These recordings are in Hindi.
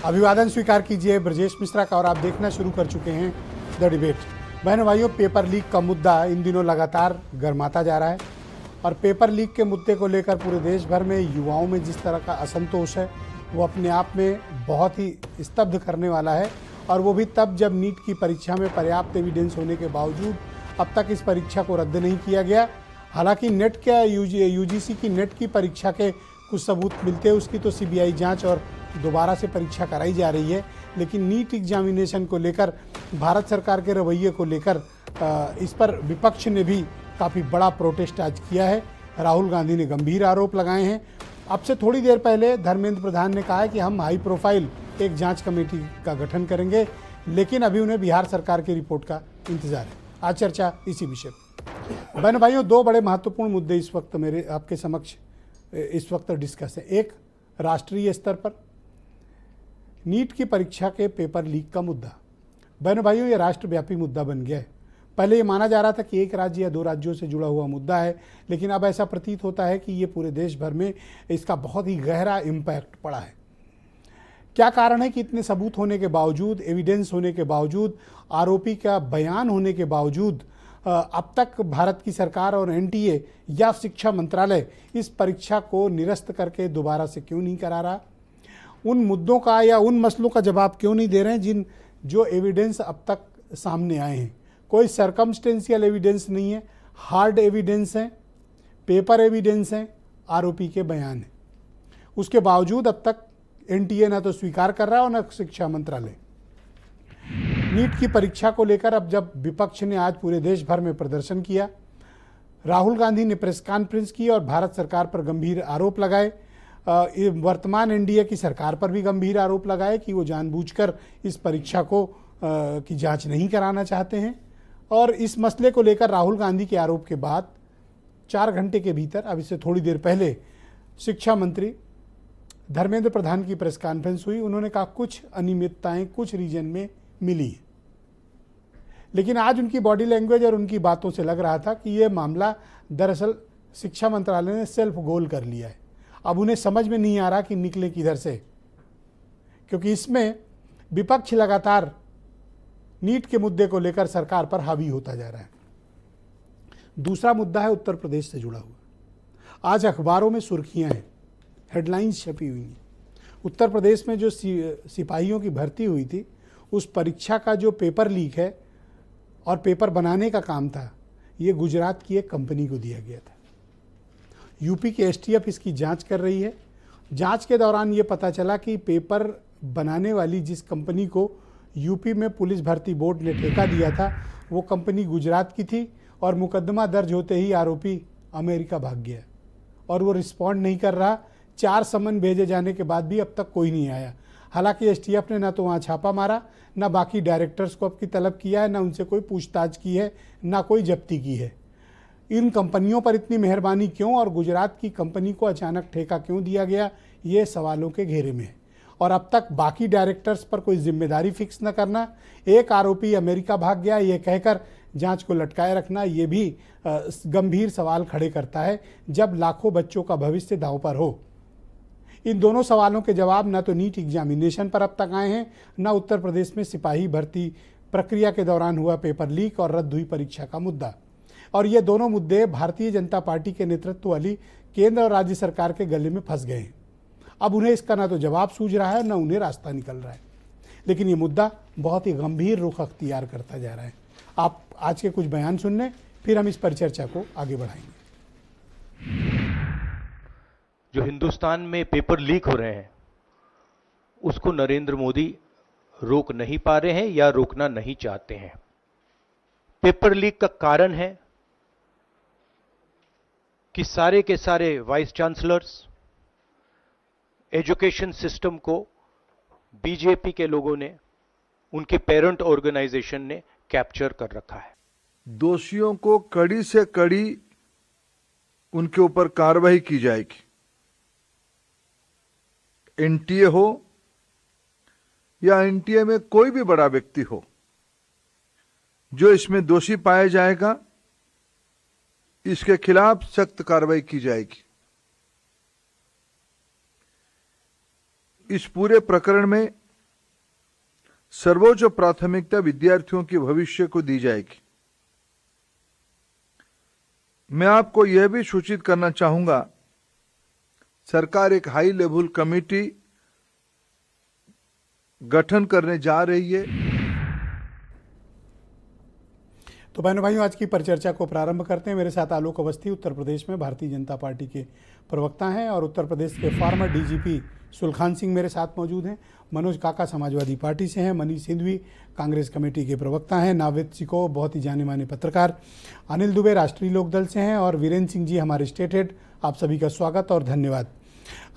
अभिवादन स्वीकार कीजिए ब्रजेश मिश्रा का और आप देखना शुरू कर चुके हैं द डिबेट। बहनों भाइयों, पेपर लीक का मुद्दा इन दिनों लगातार गर्माता जा रहा है और पेपर लीक के मुद्दे को लेकर पूरे देश भर में युवाओं में जिस तरह का असंतोष है वो अपने आप में बहुत ही स्तब्ध करने वाला है। और वो भी तब जब नीट की परीक्षा में पर्याप्त एविडेंस होने के बावजूद अब तक इस परीक्षा को रद्द नहीं किया गया। हालांकि नेट के यूजीसी की नेट की परीक्षा के कुछ सबूत मिलते हैं, उसकी तो सीबीआई जांच और दोबारा से परीक्षा कराई जा रही है, लेकिन नीट एग्जामिनेशन को लेकर भारत सरकार के रवैये को लेकर इस पर विपक्ष ने भी काफ़ी बड़ा प्रोटेस्ट आज किया है। राहुल गांधी ने गंभीर आरोप लगाए हैं। अब से थोड़ी देर पहले धर्मेंद्र प्रधान ने कहा है कि हम हाई प्रोफाइल एक जांच कमेटी का गठन करेंगे, लेकिन अभी उन्हें बिहार सरकार की रिपोर्ट का इंतजार है। आज चर्चा इसी विषय पर। बहन भाइयों, दो बड़े महत्वपूर्ण मुद्दे इस वक्त मेरे आपके समक्ष इस वक्त डिस्कस है। एक, राष्ट्रीय स्तर पर नीट की परीक्षा के पेपर लीक का मुद्दा। बहनों भाइयों, ये राष्ट्रव्यापी मुद्दा बन गया है। पहले ये माना जा रहा था कि एक राज्य या दो राज्यों से जुड़ा हुआ मुद्दा है, लेकिन अब ऐसा प्रतीत होता है कि ये पूरे देश भर में इसका बहुत ही गहरा इम्पैक्ट पड़ा है। क्या कारण है कि इतने सबूत होने के बावजूद, एविडेंस होने के बावजूद, आरोपी का बयान होने के बावजूद अब तक भारत की सरकार और एनटीए या शिक्षा मंत्रालय इस परीक्षा को निरस्त करके दोबारा से क्यों नहीं करा रहा? उन मुद्दों का या उन मसलों का जवाब क्यों नहीं दे रहे हैं जो एविडेंस अब तक सामने आए हैं? कोई सर्कमस्टेंशियल एविडेंस नहीं है, हार्ड एविडेंस है, पेपर एविडेंस है, आरोपी के बयान है। उसके बावजूद अब तक एनटीए ना तो स्वीकार कर रहा है और न शिक्षा मंत्रालय। नीट की परीक्षा को लेकर अब जब विपक्ष ने आज पूरे देश भर में प्रदर्शन किया, राहुल गांधी ने प्रेस कॉन्फ्रेंस की और भारत सरकार पर गंभीर आरोप लगाए, वर्तमान एनडीए की सरकार पर भी गंभीर आरोप लगाए कि वो जानबूझकर इस परीक्षा को की जांच नहीं कराना चाहते हैं। और इस मसले को लेकर राहुल गांधी के आरोप के बाद 4 घंटे के भीतर, अब इससे थोड़ी देर पहले, शिक्षा मंत्री धर्मेंद्र प्रधान की प्रेस कॉन्फ्रेंस हुई। उन्होंने कहा कुछ अनियमितताएं कुछ रीजन में मिली हैं, लेकिन आज उनकी बॉडी लैंग्वेज और उनकी बातों से लग रहा था कि ये मामला दरअसल शिक्षा मंत्रालय ने सेल्फ गोल कर लिया है। अब उन्हें समझ में नहीं आ रहा कि निकले किधर से, क्योंकि इसमें विपक्ष लगातार नीट के मुद्दे को लेकर सरकार पर हावी होता जा रहा है। दूसरा मुद्दा है उत्तर प्रदेश से जुड़ा हुआ। आज अखबारों में सुर्खियां हैं, हेडलाइंस छपी हुई हैं। उत्तर प्रदेश में जो सिपाहियों की भर्ती हुई थी, उस परीक्षा का जो पेपर लीक है और पेपर बनाने का काम था, ये गुजरात की एक कंपनी को दिया गया था। यूपी के एसटीएफ इसकी जांच कर रही है। जांच के दौरान ये पता चला कि पेपर बनाने वाली जिस कंपनी को यूपी में पुलिस भर्ती बोर्ड ने ठेका दिया था, वो कंपनी गुजरात की थी और मुकदमा दर्ज होते ही आरोपी अमेरिका भाग गया और वो रिस्पॉन्ड नहीं कर रहा। 4 समन भेजे जाने के बाद भी अब तक कोई नहीं आया। हालांकि एसटीएफ ने ना तो वहाँ छापा मारा, ना बाकी डायरेक्टर्स को अब की तलब किया है, ना उनसे कोई पूछताछ की है, ना कोई जब्ती की है। इन कंपनियों पर इतनी मेहरबानी क्यों और गुजरात की कंपनी को अचानक ठेका क्यों दिया गया, ये सवालों के घेरे में है। और अब तक बाकी डायरेक्टर्स पर कोई जिम्मेदारी फिक्स न करना, एक आरोपी अमेरिका भाग गया ये कहकर जांच को लटकाए रखना, ये भी गंभीर सवाल खड़े करता है जब लाखों बच्चों का भविष्य दांव पर हो। इन दोनों सवालों के जवाब न तो नीट एग्जामिनेशन पर अब तक आए हैं, न उत्तर प्रदेश में सिपाही भर्ती प्रक्रिया के दौरान हुआ पेपर लीक और रद्द हुई परीक्षा का मुद्दा। और ये दोनों मुद्दे भारतीय जनता पार्टी के नेतृत्व वाली केंद्र और राज्य सरकार के गले में फंस गए हैं। अब उन्हें इसका ना तो जवाब सूझ रहा है, ना उन्हें रास्ता निकल रहा है। लेकिन ये मुद्दा बहुत ही गंभीर रुख अख्तियार करता जा रहा है। आप आज के कुछ बयान सुन लें, फिर हम इस परिचर्चा को आगे बढ़ाएंगे। जो हिंदुस्तान में पेपर लीक हो रहे हैं, उसको नरेंद्र मोदी रोक नहीं पा रहे हैं या रोकना नहीं चाहते हैं। पेपर लीक का कारण है कि सारे के सारे वाइस चांसलर्स, एजुकेशन सिस्टम को बीजेपी के लोगों ने, उनके पेरेंट ऑर्गेनाइजेशन ने कैप्चर कर रखा है। दोषियों को कड़ी से कड़ी उनके ऊपर कार्रवाई की जाएगी। एनटीए हो या एनटीए में कोई भी बड़ा व्यक्ति हो, जो इसमें दोषी पाया जाएगा, इसके खिलाफ सख्त कार्रवाई की जाएगी। इस पूरे प्रकरण में सर्वोच्च प्राथमिकता विद्यार्थियों के भविष्य को दी जाएगी। मैं आपको यह भी सूचित करना चाहूंगा, सरकार एक हाई लेवल कमेटी गठन करने जा रही है। तो बहनों भाइयों, आज की परिचर्चा को प्रारंभ करते हैं। मेरे साथ आलोक अवस्थी उत्तर प्रदेश में भारतीय जनता पार्टी के प्रवक्ता हैं और उत्तर प्रदेश के फॉर्मर डीजीपी सुलखान सिंह मेरे साथ मौजूद हैं। मनोज काका समाजवादी पार्टी से हैं, मनीष सिंधवी कांग्रेस कमेटी के प्रवक्ता हैं, नावेद सिको बहुत ही जाने माने पत्रकार, अनिल दुबे राष्ट्रीय लोकदल से हैं और वीरेंद्र सिंह जी हमारे स्टेट हेड। आप सभी का स्वागत और धन्यवाद।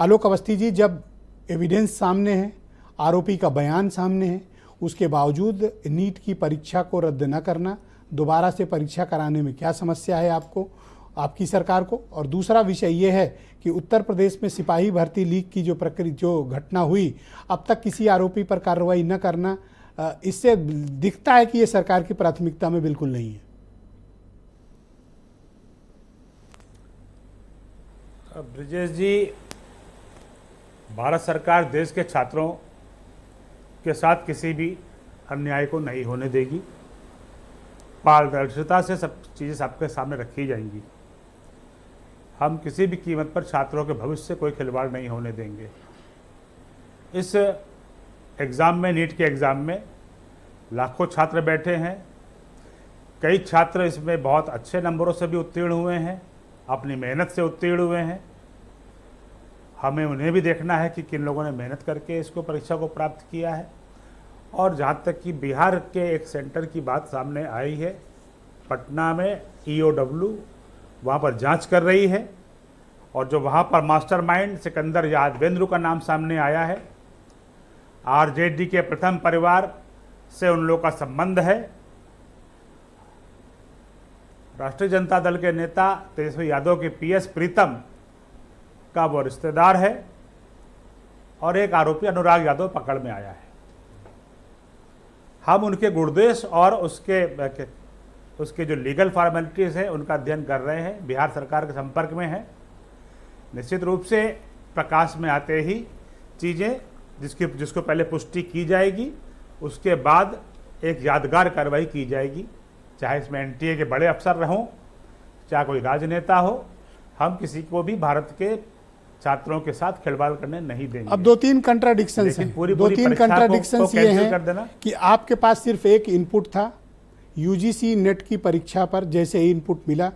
आलोक अवस्थी जी, जब एविडेंस सामने है, आरोपी का बयान सामने है, उसके बावजूद नीट की परीक्षा को रद्द न करना, दोबारा से परीक्षा कराने में क्या समस्या है आपको, आपकी सरकार को? और दूसरा विषय ये है कि उत्तर प्रदेश में सिपाही भर्ती लीक की जो घटना हुई, अब तक किसी आरोपी पर कार्रवाई न करना, इससे दिखता है कि ये सरकार की प्राथमिकता में बिल्कुल नहीं है। ब्रिजेश जी, भारत सरकार देश के छात्रों के साथ किसी भी अन्याय को नहीं होने देगी। पारदर्शिता से सब चीज़ें सबके सामने रखी जाएंगी। हम किसी भी कीमत पर छात्रों के भविष्य से कोई खिलवाड़ नहीं होने देंगे। इस एग्ज़ाम में, नीट के एग्ज़ाम में लाखों छात्र बैठे हैं। कई छात्र इसमें बहुत अच्छे नंबरों से भी उत्तीर्ण हुए हैं, अपनी मेहनत से उत्तीर्ण हुए हैं। हमें उन्हें भी देखना है कि किन लोगों ने मेहनत करके इसको परीक्षा को प्राप्त किया है। और जहाँ तक कि बिहार के एक सेंटर की बात सामने आई है, पटना में EOW वहाँ पर जांच कर रही है और जो वहाँ पर मास्टरमाइंड सिकंदर यादवेंद्र का नाम सामने आया है, RJD के प्रथम परिवार से उन लोगों का संबंध है। राष्ट्रीय जनता दल के नेता तेजस्वी यादव के PS प्रीतम का वो रिश्तेदार है और एक आरोपी अनुराग यादव पकड़ में आया है। हम उनके गुणदेश और उसके जो लीगल फॉर्मेलिटीज है उनका अध्ययन कर रहे हैं, बिहार सरकार के संपर्क में है। निश्चित रूप से प्रकाश में आते ही चीज़ें जिसको पहले पुष्टि की जाएगी, उसके बाद एक यादगार कार्रवाई की जाएगी, चाहे इसमें NTA के बड़े अफसर रहें, चाहे कोई राजनेता हो। हम किसी को भी भारत के छात्रों के साथ खिलवाड़ करने नहीं देंगे। अब दो तीन कंट्राडिक्शंस हैं, दो तीन कंट्राडिक्शंस ये हैं कि आपके पास सिर्फ एक इनपुट था, UGC नेट की परीक्षा पर जैसे ही इनपुट मिला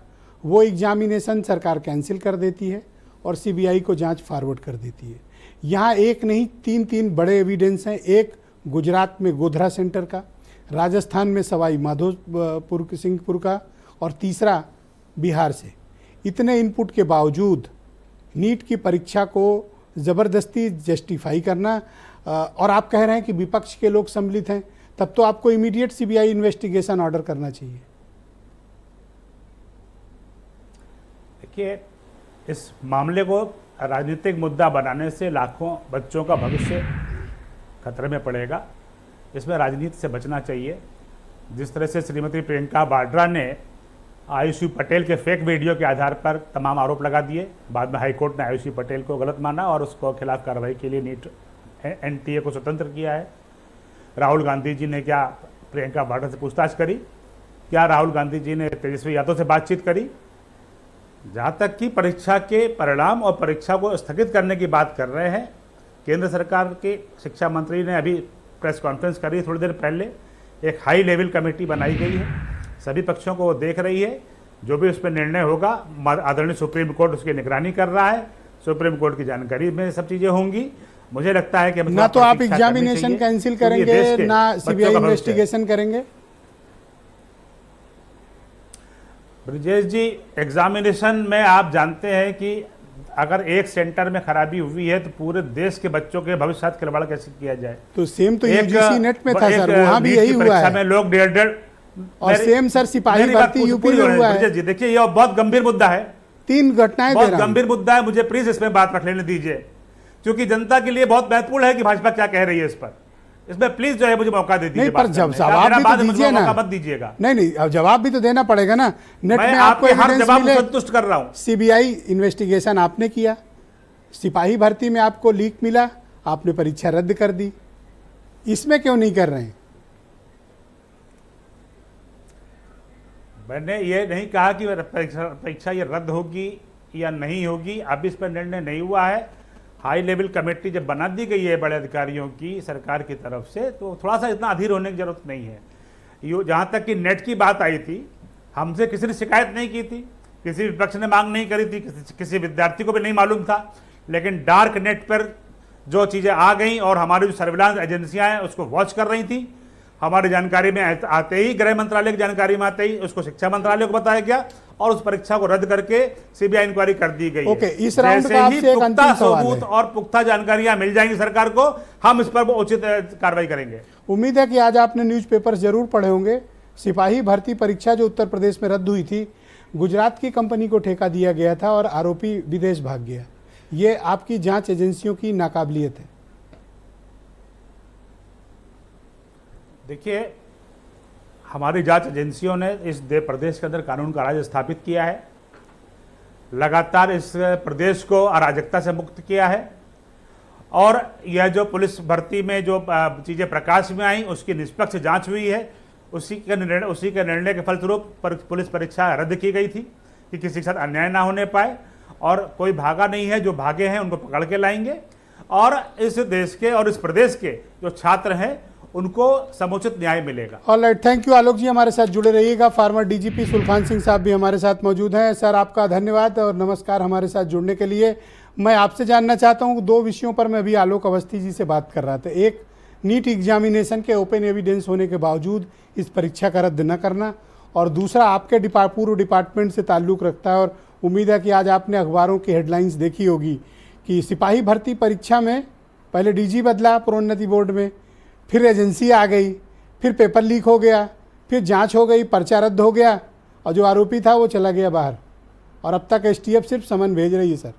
वो एग्जामिनेशन सरकार कैंसिल कर देती है और CBI को जांच फॉरवर्ड कर देती है। यहाँ एक नहीं, तीन बड़े एविडेंस हैं। एक गुजरात में गोधरा सेंटर का, राजस्थान में सवाई माधोपुर सिंहपुर का और तीसरा बिहार से। इतने इनपुट के बावजूद नीट की परीक्षा को ज़बरदस्ती जस्टिफाई करना, और आप कह रहे हैं कि विपक्ष के लोग सम्मिलित हैं, तब तो आपको इमीडिएट CBI इन्वेस्टिगेशन ऑर्डर करना चाहिए। देखिए, इस मामले को राजनीतिक मुद्दा बनाने से लाखों बच्चों का भविष्य खतरे में पड़ेगा। इसमें राजनीति से बचना चाहिए। जिस तरह से श्रीमती प्रियंका वाड्रा ने आयुषी पटेल के फेक वीडियो के आधार पर तमाम आरोप लगा दिए, बाद में हाईकोर्ट ने आयुषी पटेल को गलत माना और उसको खिलाफ कार्रवाई के लिए NTA को स्वतंत्र किया है। राहुल गांधी जी ने क्या प्रियंका वाड्रा से पूछताछ करी? क्या राहुल गांधी जी ने तेजस्वी यादव से बातचीत करी? जहाँ तक कि परीक्षा के परिणाम और परीक्षा को स्थगित करने की बात कर रहे हैं, केंद्र सरकार के शिक्षा मंत्री ने अभी प्रेस कॉन्फ्रेंस करी थोड़ी देर पहले। एक हाई लेवल कमेटी बनाई गई है, सभी पक्षों को वो देख रही है। जो भी उस पर निर्णय होगा, आदरणीय सुप्रीम कोर्ट उसकी निगरानी कर रहा है, सुप्रीम कोर्ट की जानकारी में सब चीज़ें होंगी। मुझे लगता है कि ना तो आप एग्जामिनेशन कैंसिल करेंगे, ना CBI इन्वेस्टिगेशन करेंगे। ब्रिजेश जी, एग्जामिनेशन में आप जानते हैं कि अगर एक सेंटर में खराबी हुई है तो पूरे देश के बच्चों के भविष्य साथ खिलवाड़ कैसे किया जाए? तो सेम तो UGC नेट में था सर, वहाँ भी यही हुआ है। में लोग 1.5 और सेम सर सिपाही भर्ती यूपी में हुआ है। जी देखिए, ये बहुत गंभीर मुद्दा है, 3 घटनाएं बहुत गंभीर मुद्दा है। मुझे प्लीज इसमें बात रख लेने दीजिए, क्योंकि जनता के लिए बहुत महत्वपूर्ण है कि भाजपा क्या कह रही है इस पर। इसमें प्लीज जो है मुझे मौका दे दीजिए। नहीं, पर जब जवाब भी तो दीजिए ना, मत दीजिएगा। नहीं, अब जवाब भी तो देना पड़ेगा ना। नेट में आपको हर जवाब संतुष्ट कर रहा हूं। CBI इन्वेस्टिगेशन आपने किया, सिपाही भर्ती में आपको लीक मिला, आपने परीक्षा रद्द कर दी। इसमें क्यों नहीं कर रहे हैं? मैंने ये नहीं कहा कि परीक्षा ये रद्द होगी या नहीं होगी, अभी इस पर निर्णय नहीं हुआ है। हाई लेवल कमेटी जब बना दी गई है बड़े अधिकारियों की सरकार की तरफ से, तो थोड़ा सा इतना अधीर होने की जरूरत नहीं है। जहाँ तक कि नेट की बात आई थी, हमसे किसी ने शिकायत नहीं की थी, किसी विपक्ष ने मांग नहीं करी थी, किसी विद्यार्थी को भी नहीं मालूम था, लेकिन डार्क नेट पर जो चीज़ें आ गई और हमारी जो सर्विलांस एजेंसियां हैं उसको वॉच कर रही थी। हमारी जानकारी में आते ही, गृह मंत्रालय की जानकारी में आते ही उसको शिक्षा मंत्रालय को बताया गया और उस परीक्षा को रद्द करके सीबीआई इंक्वायरी कर दी गई। ओके, इस राउंड का आपसे एक अंतिम सवाल है। और पुख्ता जानकारियां मिल जाएंगी सरकार को, हम इस पर उचित कार्रवाई करेंगे। उम्मीद है कि आज आपने न्यूज़पेपर्स जरूर पढ़े होंगे। सिपाही भर्ती परीक्षा जो उत्तर प्रदेश में रद्द हुई थी, गुजरात की कंपनी को ठेका दिया गया था और आरोपी विदेश भाग गया। ये आपकी जांच एजेंसियों की नाकाबिलियत है। देखिए, हमारी जांच एजेंसियों ने इस प्रदेश के अंदर कानून का राज स्थापित किया है, लगातार इस प्रदेश को अराजकता से मुक्त किया है, और यह जो पुलिस भर्ती में जो चीज़ें प्रकाश में आई उसकी निष्पक्ष जांच हुई है। उसी के निर्णय के फलस्वरूप पुलिस परीक्षा रद्द की गई थी कि किसी के साथ अन्याय ना होने पाए, और कोई भागा नहीं है। जो भागे हैं उनको पकड़ के लाएंगे और इस देश के और इस प्रदेश के जो छात्र हैं उनको समुचित न्याय मिलेगा। ऑलराइट, थैंक यू आलोक जी, हमारे साथ जुड़े रहिएगा। फार्मर डीजीपी सुलखान सिंह साहब भी हमारे साथ मौजूद हैं। सर, आपका धन्यवाद और नमस्कार हमारे साथ जुड़ने के लिए। मैं आपसे जानना चाहता हूं, दो विषयों पर मैं अभी आलोक अवस्थी जी से बात कर रहा था। एक, नीट एग्जामिनेशन के ओपन एविडेंस होने के बावजूद इस परीक्षा का रद्द न करना, और दूसरा आपके पूर्व डिपार्टमेंट से ताल्लुक़ रखता है और उम्मीद है कि आज आपने अखबारों की हेडलाइंस देखी होगी कि सिपाही भर्ती परीक्षा में पहले डीजी बदला प्रोन्नति बोर्ड में, फिर एजेंसी आ गई, फिर पेपर लीक हो गया, फिर जांच हो गई, पर्चा रद्द हो गया और जो आरोपी था वो चला गया बाहर, और अब तक एसटीएफ सिर्फ समन भेज रही है। सर,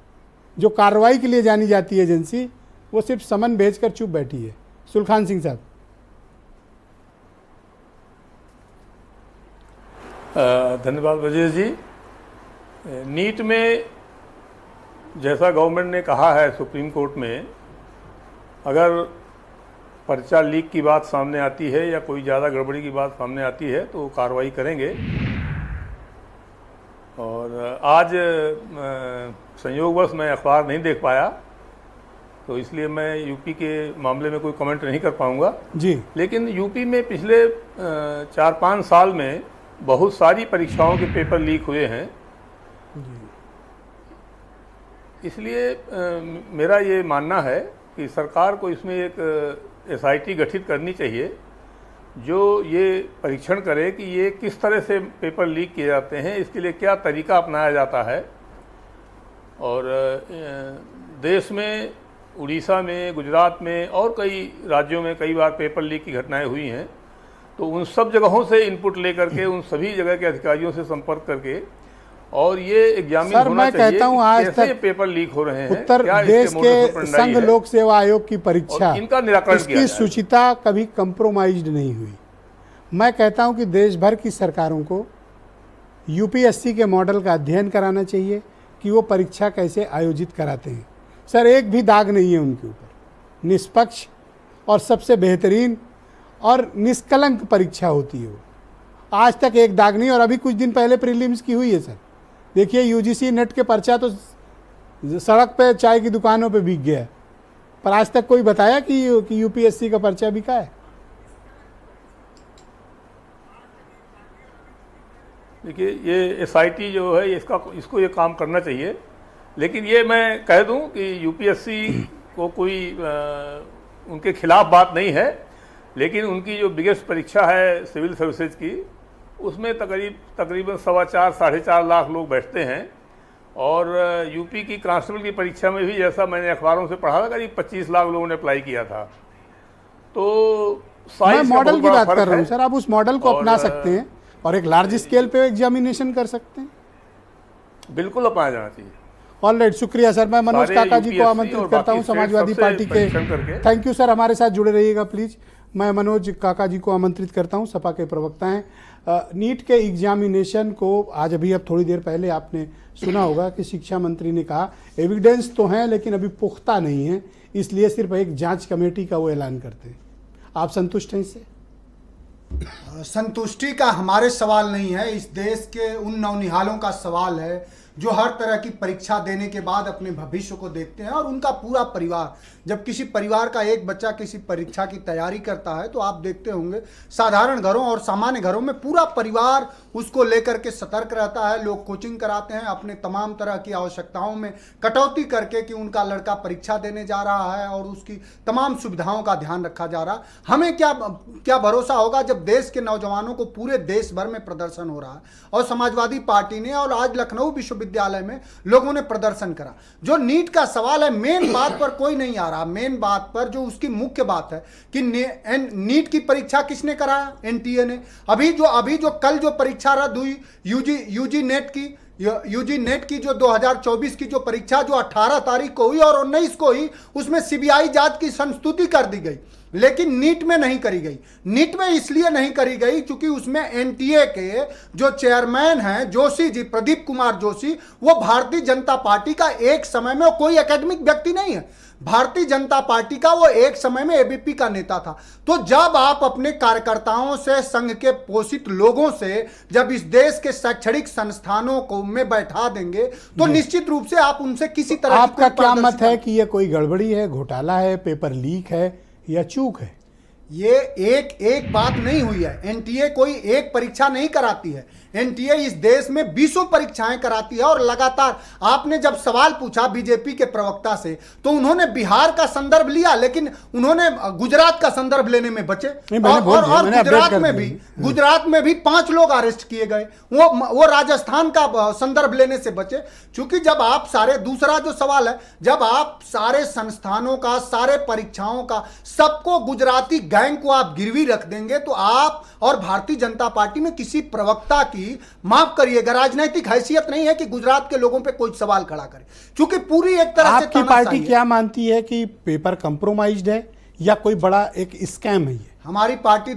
जो कार्रवाई के लिए जानी जाती है एजेंसी, वो सिर्फ समन भेजकर चुप बैठी है। सुलखान सिंह साहब। धन्यवाद ब्रजेश जी। नीट में जैसा गवर्नमेंट ने कहा है सुप्रीम कोर्ट में, अगर पर्चा लीक की बात सामने आती है या कोई ज़्यादा गड़बड़ी की बात सामने आती है तो कार्रवाई करेंगे। और आज संयोगवश मैं अखबार नहीं देख पाया, तो इसलिए मैं यूपी के मामले में कोई कमेंट नहीं कर पाऊंगा जी। लेकिन यूपी में पिछले 4-5 साल में बहुत सारी परीक्षाओं के पेपर लीक हुए हैं। इसलिए मेरा ये मानना है कि सरकार को इसमें एक एसआईटी गठित करनी चाहिए जो ये परीक्षण करे कि ये किस तरह से पेपर लीक किए जाते हैं, इसके लिए क्या तरीका अपनाया जाता है। और देश में, उड़ीसा में, गुजरात में और कई राज्यों में कई बार पेपर लीक की घटनाएं हुई हैं, तो उन सब जगहों से इनपुट लेकर के उन सभी जगह के अधिकारियों से संपर्क करके और ये एग्जामिन होना चाहिए। कहता हूं आज कैसे तक पेपर लीक हो रहे हैं, उत्तर प्रदेश के संघ लोक सेवा आयोग की परीक्षा, इनका निराकरण किया इसकी शुचिता कभी कंप्रोमाइज्ड नहीं हुई। मैं कहता हूं कि देश भर की सरकारों को यूपीएससी के मॉडल का अध्ययन कराना चाहिए कि वो परीक्षा कैसे आयोजित कराते हैं। सर, एक भी दाग नहीं है उनके ऊपर, निष्पक्ष और सबसे बेहतरीन और निष्कलंक परीक्षा होती है वो। आज तक एक दाग नहीं, और अभी कुछ दिन पहले प्रीलिम्स की हुई है। सर देखिए, यूजीसी नेट के पर्चा तो सड़क पे चाय की दुकानों पे बिक गया, पर आज तक कोई बताया कि यूपीएससी का पर्चा बिका है? देखिए, ये एसआईटी जो है इसको ये काम करना चाहिए। लेकिन ये मैं कह दूं कि यूपीएससी को कोई उनके खिलाफ बात नहीं है, लेकिन उनकी जो बिगेस्ट परीक्षा है सिविल सर्विसेज की, उसमें तकरीबन 4.25-4.5 लाख लोग बैठते हैं। और यूपी की कांस्टेबल की परीक्षा में भी, जैसा मैंने अखबारों से पढ़ा था, करीब 25 लाख लोगों ने अप्लाई किया था। तो मैं मॉडल की बात कर रहा हूँ सर, आप उस मॉडल को अपना सकते हैं और एक लार्ज स्केल पे एग्जामिनेशन कर सकते हैं। बिल्कुल अपनाया जाना चाहिए। ऑलराइट, शुक्रिया सर। मैं मनोज काका जी को आमंत्रित करता हूं, समाजवादी पार्टी के। थैंक यू सर, हमारे साथ जुड़े रहिएगा प्लीज। मैं मनोज काका जी को आमंत्रित करता हूं, सपा के प्रवक्ता हैं। नीट के एग्जामिनेशन को आज अभी अब थोड़ी देर पहले आपने सुना होगा कि शिक्षा मंत्री ने कहा एविडेंस तो हैं लेकिन अभी पुख्ता नहीं है, इसलिए सिर्फ एक जांच कमेटी का वो ऐलान करते हैं। आप संतुष्ट हैं इससे? संतुष्टि का हमारे सवाल नहीं है, इस देश के उन नौनिहालों का सवाल है जो हर तरह की परीक्षा देने के बाद अपने भविष्य को देखते हैं। और उनका पूरा परिवार, जब किसी परिवार का एक बच्चा किसी परीक्षा की तैयारी करता है तो आप देखते होंगे साधारण घरों और सामान्य घरों में पूरा परिवार उसको लेकर के सतर्क रहता है। लोग कोचिंग कराते हैं, अपने तमाम तरह की आवश्यकताओं में कटौती करके कि उनका लड़का परीक्षा देने जा रहा है और उसकी तमाम सुविधाओं का ध्यान रखा जा रहा है। हमें क्या भरोसा होगा जब देश के नौजवानों को पूरे देश भर में प्रदर्शन हो रहा है और समाजवादी पार्टी ने और आज लखनऊ विश्वविद्यालय में लोगों ने प्रदर्शन करा। जो नीट का सवाल है, मेन बात पर कोई नहीं आ रहा। मेन बात पर जो उसकी मुख्य बात है कि नीट की परीक्षा किसने कराया? एनटीए ने। अभी जो कल जो परीक्षा रद्द हुई यूजी नेट की जो 2024 की जो परीक्षा जो 18 तारीख को हुई और 19 को हुई, उसमें सीबीआई जांच की संस्तुति कर दी गई, लेकिन नीट में नहीं करी गई। नीट में इसलिए नहीं करी गई क्योंकि उसमें एनटीए के जो चेयरमैन हैं जोशी जी, प्रदीप कुमार जोशी, वो भारतीय जनता पार्टी का एक समय में कोई एकेडमिक व्यक्ति नहीं है। भारतीय जनता पार्टी का वो एक समय में एबीपी का नेता था। तो जब आप अपने कार्यकर्ताओं से, संघ के पोषित लोगों से जब इस देश के शैक्षणिक संस्थानों को में बैठा देंगे तो निश्चित रूप से आप उनसे किसी तरह आपका क्या मत है कि ये कोई गड़बड़ी है, घोटाला है, पेपर लीक है या चूक है? ये एक बात नहीं हुई है। एनटीए कोई एक परीक्षा नहीं कराती है। एनटीए इस देश में 20 परीक्षाएं कराती है और लगातार। आपने जब सवाल पूछा बीजेपी के प्रवक्ता से तो उन्होंने बिहार का संदर्भ लिया, लेकिन उन्होंने गुजरात का संदर्भ लेने में बचे। और गुजरात में भी 5 लोग अरेस्ट किए गए, वो राजस्थान का संदर्भ लेने से बचे। क्योंकि जब आप दूसरा जो सवाल है, जब आप सारे संस्थानों का, सारे परीक्षाओं का, सबको गुजराती गैंग को आप गिरवी रख देंगे तो आप और भारतीय जनता पार्टी में किसी प्रवक्ता की, माफ करिएगा, राजनीतिक हैसियत नहीं है कि गुजरात के लोगों पे कोई सवाल खड़ा करे। क्योंकि पूरी एक तरह से आपकी पार्टी क्या मानती है कि पेपर कंप्रोमाइज्ड है या कोई बड़ा एक स्कैम है? ये हमारी पार्टी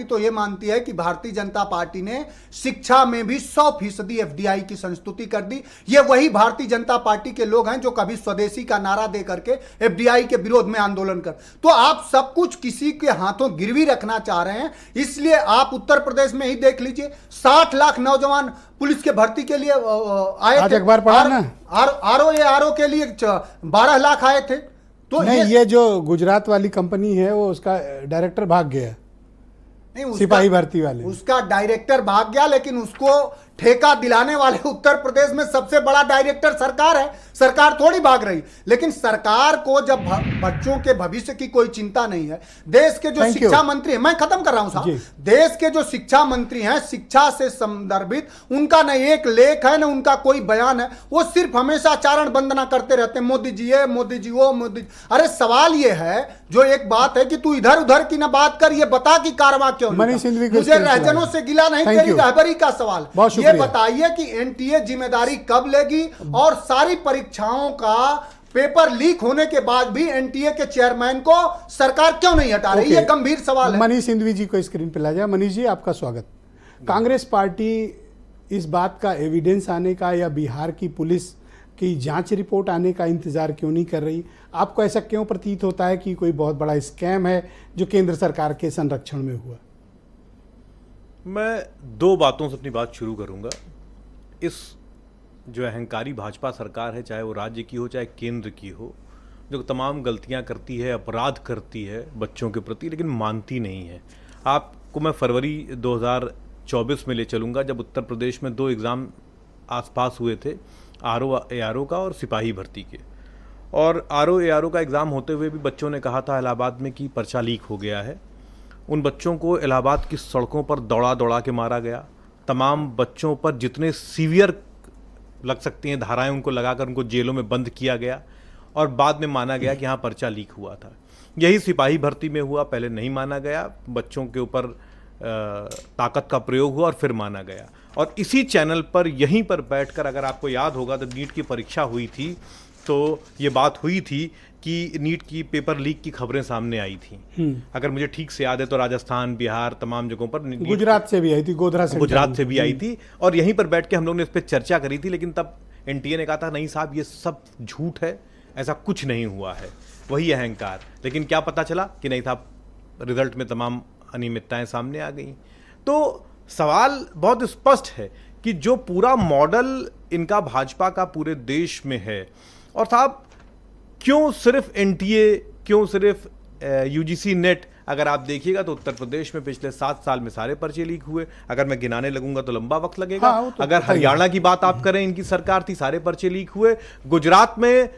तो ये मानती है कि भारतीय जनता पार्टी ने शिक्षा में भी 100% एफडीआई की संस्तुति कर दी। ये वही भारतीय जनता पार्टी के लोग हैं जो कभी स्वदेशी का नारा दे करके एफडीआई के विरोध में आंदोलन कर। तो आप सब कुछ किसी के हाथों गिरवी रखना चाह रहे हैं। इसलिए आप उत्तर प्रदेश में ही देख लीजिए, 60 लाख नौजवान पुलिस के भर्ती के लिए आए थे। अखबार पढ़ा ना, आरओ के लिए 12 लाख आए थे। तो नहीं, ये जो गुजरात वाली कंपनी है वो उसका डायरेक्टर भाग गया, नहीं, सिपाही भर्ती वाले, उसका डायरेक्टर भाग गया, लेकिन उसको ठेका दिलाने वाले उत्तर प्रदेश में सबसे बड़ा डायरेक्टर सरकार है। सरकार थोड़ी भाग रही। लेकिन सरकार को जब बच्चों के भविष्य की कोई चिंता नहीं है, देश के जो शिक्षा मंत्री हैं, मैं खत्म कर रहा हूं साहब, देश के जो शिक्षा मंत्री हैं, शिक्षा से संदर्भित उनका न एक लेख है न उनका कोई बयान है। वो सिर्फ हमेशा चारण वंदना करते रहते हैं, मोदी जी ये, मोदी जी वो, मोदी। अरे सवाल ये है, जो एक बात है कि तू इधर उधर की ना बात कर, ये बता कि कारवां क्यों नहीं। मुझे रहजनों से गिला नहीं, तेरी रहबरी का सवाल। ये बताइए कि एनटीए जिम्मेदारी कब लेगी? और सारी परीक्षाओं का पेपर लीक होने के बाद भी एनटीए के चेयरमैन को सरकार क्यों नहीं हटा रही? ये गंभीर सवाल है। मनीष सिंघवी जी को स्क्रीन पे ला जाए। मनीष जी, आपका स्वागत। कांग्रेस पार्टी इस बात का एविडेंस आने का या बिहार की पुलिस की जांच रिपोर्ट आने का इंतजार क्यों नहीं कर रही? आपको ऐसा क्यों प्रतीत होता है कि कोई बहुत बड़ा स्कैम है जो केंद्र सरकार के संरक्षण में हुआ? मैं 2 बातों से अपनी बात शुरू करूंगा। इस जो अहंकारी भाजपा सरकार है, चाहे वो राज्य की हो चाहे केंद्र की हो, जो तमाम गलतियां करती है, अपराध करती है बच्चों के प्रति, लेकिन मानती नहीं है। आपको मैं फरवरी 2024 में ले चलूंगा, जब उत्तर प्रदेश में 2 एग्ज़ाम आसपास हुए थे, आरओ का और सिपाही भर्ती के। और आरओ का एग्ज़ाम होते हुए भी बच्चों ने कहा था इलाहाबाद में कि पर्चा लीक हो गया है। उन बच्चों को इलाहाबाद की सड़कों पर दौड़ा के मारा गया। तमाम बच्चों पर जितने सीवियर लग सकती हैं धाराएं, उनको लगाकर उनको जेलों में बंद किया गया और बाद में माना गया कि हाँ पर्चा लीक हुआ था। यही सिपाही भर्ती में हुआ, पहले नहीं माना गया, बच्चों के ऊपर ताकत का प्रयोग हुआ और फिर माना गया। और इसी चैनल पर यहीं पर बैठकर, अगर आपको याद होगा, तो नीट की परीक्षा हुई थी तो ये बात हुई थी कि नीट की पेपर लीक की खबरें सामने आई थी। अगर मुझे ठीक से याद है तो राजस्थान, बिहार, तमाम जगहों पर, गुजरात से भी आई थी, गुजरात से भी आई थी। और यहीं पर बैठ के हम लोग ने इस पर चर्चा करी थी। लेकिन तब एनटीए ने कहा था नहीं साहब ये सब झूठ है, ऐसा कुछ नहीं हुआ है। वही अहंकार। लेकिन क्या पता चला कि नहीं था, रिजल्ट में तमाम अनियमितताएं सामने आ गई। तो सवाल बहुत स्पष्ट है कि जो पूरा मॉडल इनका भाजपा का पूरे देश में है, और साहब क्यों सिर्फ एनटीए, क्यों सिर्फ यूजीसी नेट? अगर आप देखिएगा तो उत्तर प्रदेश में पिछले 7 साल में सारे पर्चे लीक हुए। अगर मैं गिनाने लगूंगा तो लंबा वक्त लगेगा। हाँ, तो अगर हरियाणा की बात आप करें, इनकी सरकार थी, सारे पर्चे लीक हुए। गुजरात में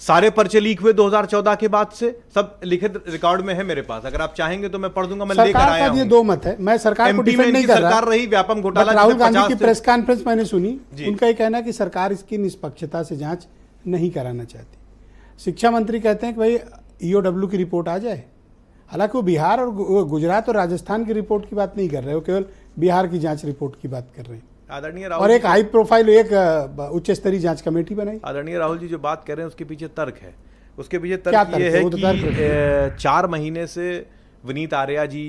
सारे पर्चे लीक हुए 2014 के बाद से, सब लिखित रिकॉर्ड में है मेरे पास। अगर आप चाहेंगे तो मैं पढ़ दूंगा, मैं लेकर आया हूं। ये दो मत है, मैं सरकार को MP में डिफेंड नहीं इनकी कर रहा। सरकार रही व्यापम घोटाला, राहुल जिसमें गांधी 50 की से- प्रेस कॉन्फ्रेंस मैंने सुनी, जी। उनका ये कहना है कि सरकार इसकी निष्पक्षता से जांच नहीं कराना चाहती। शिक्षा मंत्री कहते हैं कि भाई ईओडब्ल्यू की रिपोर्ट आ जाए। हालांकि वो बिहार और गुजरात और राजस्थान की रिपोर्ट की बात नहीं कर रहे, वो केवल बिहार की जांच रिपोर्ट की बात कर रहे हैं। आदरणीय और राहुल एक जी, हाई प्रोफाइल, एक उच्च स्तरीय जांच कमेटी बनाई। आदरणीय राहुल जी जो बात कर रहे हैं उसके पीछे तर्क है। उसके पीछे क्या तर्क तर्क ये है? है वो तो तर्क कि 4 महीने से विनीत आर्या जी,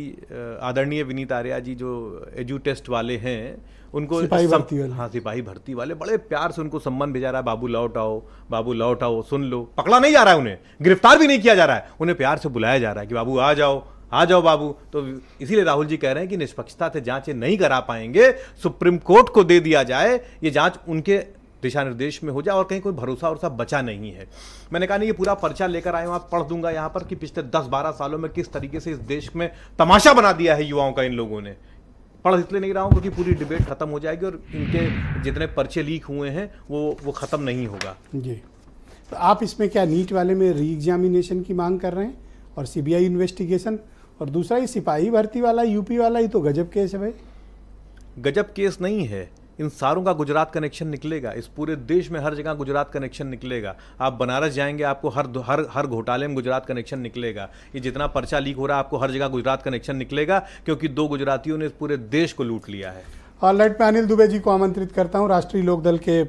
आदरणीय विनीत आर्या जी जो एजू टेस्ट वाले हैं, उनको सिपाही भर्ती वाले। हाँ, सिपाही भर्ती वाले बड़े प्यार से उनको सम्मान भेजा रहा है, बाबू लौट आओ, बाबू लौट आओ, सुन लो। पकड़ा नहीं जा रहा है उन्हें, गिरफ्तार भी नहीं किया जा रहा है, उन्हें प्यार से बुलाया जा रहा है कि बाबू आ जाओ, आ जाओ बाबू। तो इसीलिए राहुल जी कह रहे हैं कि निष्पक्षता से जांचें नहीं करा पाएंगे, सुप्रीम कोर्ट को दे दिया जाए, ये जांच उनके दिशा निर्देश में हो जाए, और कहीं कोई भरोसा और सब बचा नहीं है। मैंने कहा नहीं, ये पूरा पर्चा लेकर आए हूं, आप पढ़ दूंगा यहां पर कि पिछले 10-12 सालों में किस तरीके से इस देश में तमाशा बना दिया है युवाओं का इन लोगों ने। पढ़ इसलिए नहीं रहा हूं क्योंकि पूरी डिबेट खत्म हो जाएगी और इनके जितने पर्चे लीक हुए हैं वो खत्म नहीं होगा। जी, तो आप इसमें क्या नीट वाले में री एग्जामिनेशन की मांग कर रहे हैं और सीबीआई इन्वेस्टिगेशन, और दूसरा ये सिपाही भर्ती वाला, यूपी वाला, ये तो गजब केस है भाई। गजब केस नहीं है, इन सारों का गुजरात कनेक्शन निकलेगा। इस पूरे देश में हर जगह गुजरात कनेक्शन निकलेगा। आप बनारस जाएंगे, आपको हर घोटाले में गुजरात कनेक्शन निकलेगा। ये जितना पर्चा लीक हो रहा है, आपको हर जगह गुजरात कनेक्शन निकलेगा, क्योंकि 2 गुजरातियों ने इस पूरे देश को लूट लिया है। ऑलराइट, मैं अनिल दुबे जी को आमंत्रित करता हूं, राष्ट्रीय लोकदल के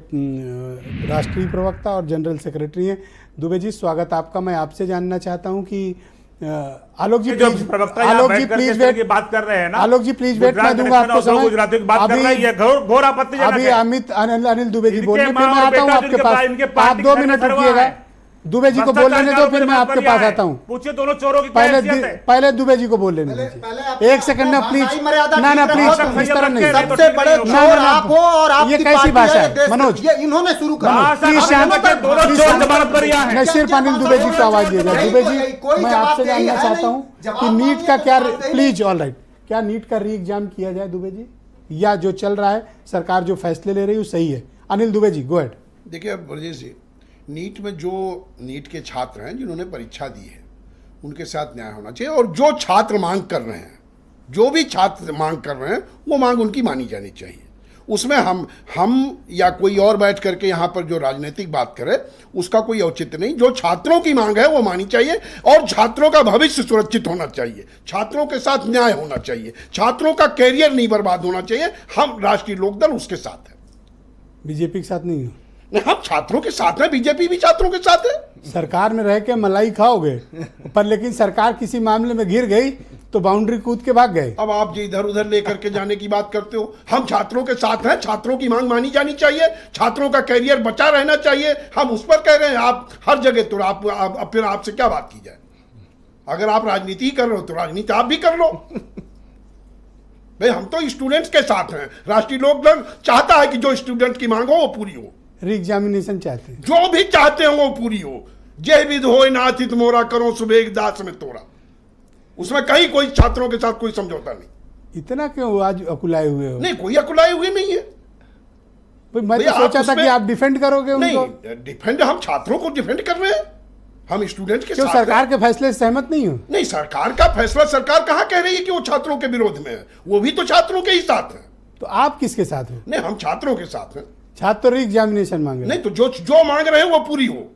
राष्ट्रीय प्रवक्ता और जनरल सेक्रेटरी हैं। दुबे जी, स्वागत आपका। मैं आपसे जानना चाहता हूं कि आलोक जी जो प्लीज, प्रवक्ता आलोक यहाँ जी बैठ करके प्लीज इस तरह वेट, की बात कर रहे हैं ना, आलोक जी प्लीज वेट, मैं दूंगा आपको समय। गुजरातियों की बात कर रहे हैं, ये घोर आपत्तिजनक अभी है। अनिल दुबे जी इनके बोलने, फिर माँ मैं और आता हूँ बेटा आपके जिनके पास। इनके आप पार्टी 2 का मिनट सरवा रुकिएगा, है। दुबे जी को बोल लेने दो, फिर मैं आपके पास आता हूँ। पूछिए दोनों चोरों की क्या हैसियत है? पहले दुबे जी को बोल लेने दीजिए। एक सेकंड ना प्लीज, ना प्लीज, इस तरह नहीं। सबसे बड़े चोर आप हो और आपकी ये कैसी पार्टी भाषा है, है देश- मनोज? ये इन्होंने शुरू करा। प्लीज शांत, दोनों चोर जमानत पर यहाँ हैं। मैं सिर्फ अनिल दुबे जी को आवाज दे रहा। दुबे जी, मैं आपसे जानना चाहता हूँ कि नीट का क्या, प्लीज ऑल राइट, क्या नीट का री एग्जाम किया जाए दुबे जी, या जो चल रहा है सरकार जो फैसले ले रही है वो सही है? अनिल दुबे जी, गो हेड। देखिए ब्रजेश जी, नीट में जो नीट के छात्र हैं जिन्होंने परीक्षा दी है उनके साथ न्याय होना चाहिए, और जो छात्र मांग कर रहे हैं, जो भी छात्र मांग कर रहे हैं, वो मांग उनकी मानी जानी चाहिए। उसमें हम या कोई और बैठ करके यहाँ पर जो राजनीतिक बात करे उसका कोई औचित्य नहीं। जो छात्रों की मांग है वो मानी चाहिए, और छात्रों का भविष्य सुरक्षित होना चाहिए, छात्रों के साथ न्याय होना चाहिए, छात्रों का कैरियर नहीं बर्बाद होना चाहिए। हम राष्ट्रीय लोकदल उसके साथ है, बीजेपी के साथ नहीं हो? नहीं, हम छात्रों के साथ हैं, बीजेपी भी छात्रों के साथ है। सरकार में रह के मलाई खाओगे, पर लेकिन सरकार किसी मामले में घिर गई तो बाउंड्री कूद के भाग गए। अब आप जो इधर उधर लेकर के जाने की बात करते हो, हम छात्रों के साथ हैं, छात्रों की मांग मानी जानी चाहिए, छात्रों का कैरियर बचा रहना चाहिए। हम उस पर कह रहे हैं, आप हर जगह तो आप फिर आपसे क्या बात की जाए? अगर आप राजनीति कर रहे हो तो राजनीति आप भी कर लो। भाई हम तो स्टूडेंट्स के साथ हैं। राष्ट्रीय लोकदल चाहता है कि जो स्टूडेंट की मांग हो वो पूरी हो, री एग्जामिनेशन चाहते हैं, जो भी चाहते हो वो पूरी हो। जय विध हो नाथ हित मोरा, करो सुबेग दास में तोरा। उसमें कहीं कोई छात्रों के साथ कोई समझौता नहीं। इतना क्यों आज अकुलाए हुए हो? नहीं, कोई अकुलाए हुए नहीं है। भाई मैं भैया, तो सोचा आप था कि उसमें- आप डिफेंड करोगे उनको। नहीं, डिफेंड, हम छात्रों को डिफेंड कर रहे हैं, हम स्टूडेंट के क्यों साथ सरकार हैं। के फैसले से सहमत नहीं हो? नहीं, सरकार का फैसला, सरकार कहाँ कह रही है कि वो छात्रों के विरोध में है? वो भी तो छात्रों के ही साथ है। तो आप किसके साथ हो? नहीं, हम छात्रों के साथ हैं। छात्र री एग्जामिनेशन मांगे। नहीं, तो जो मांग रहे हैं वो पूरी हो,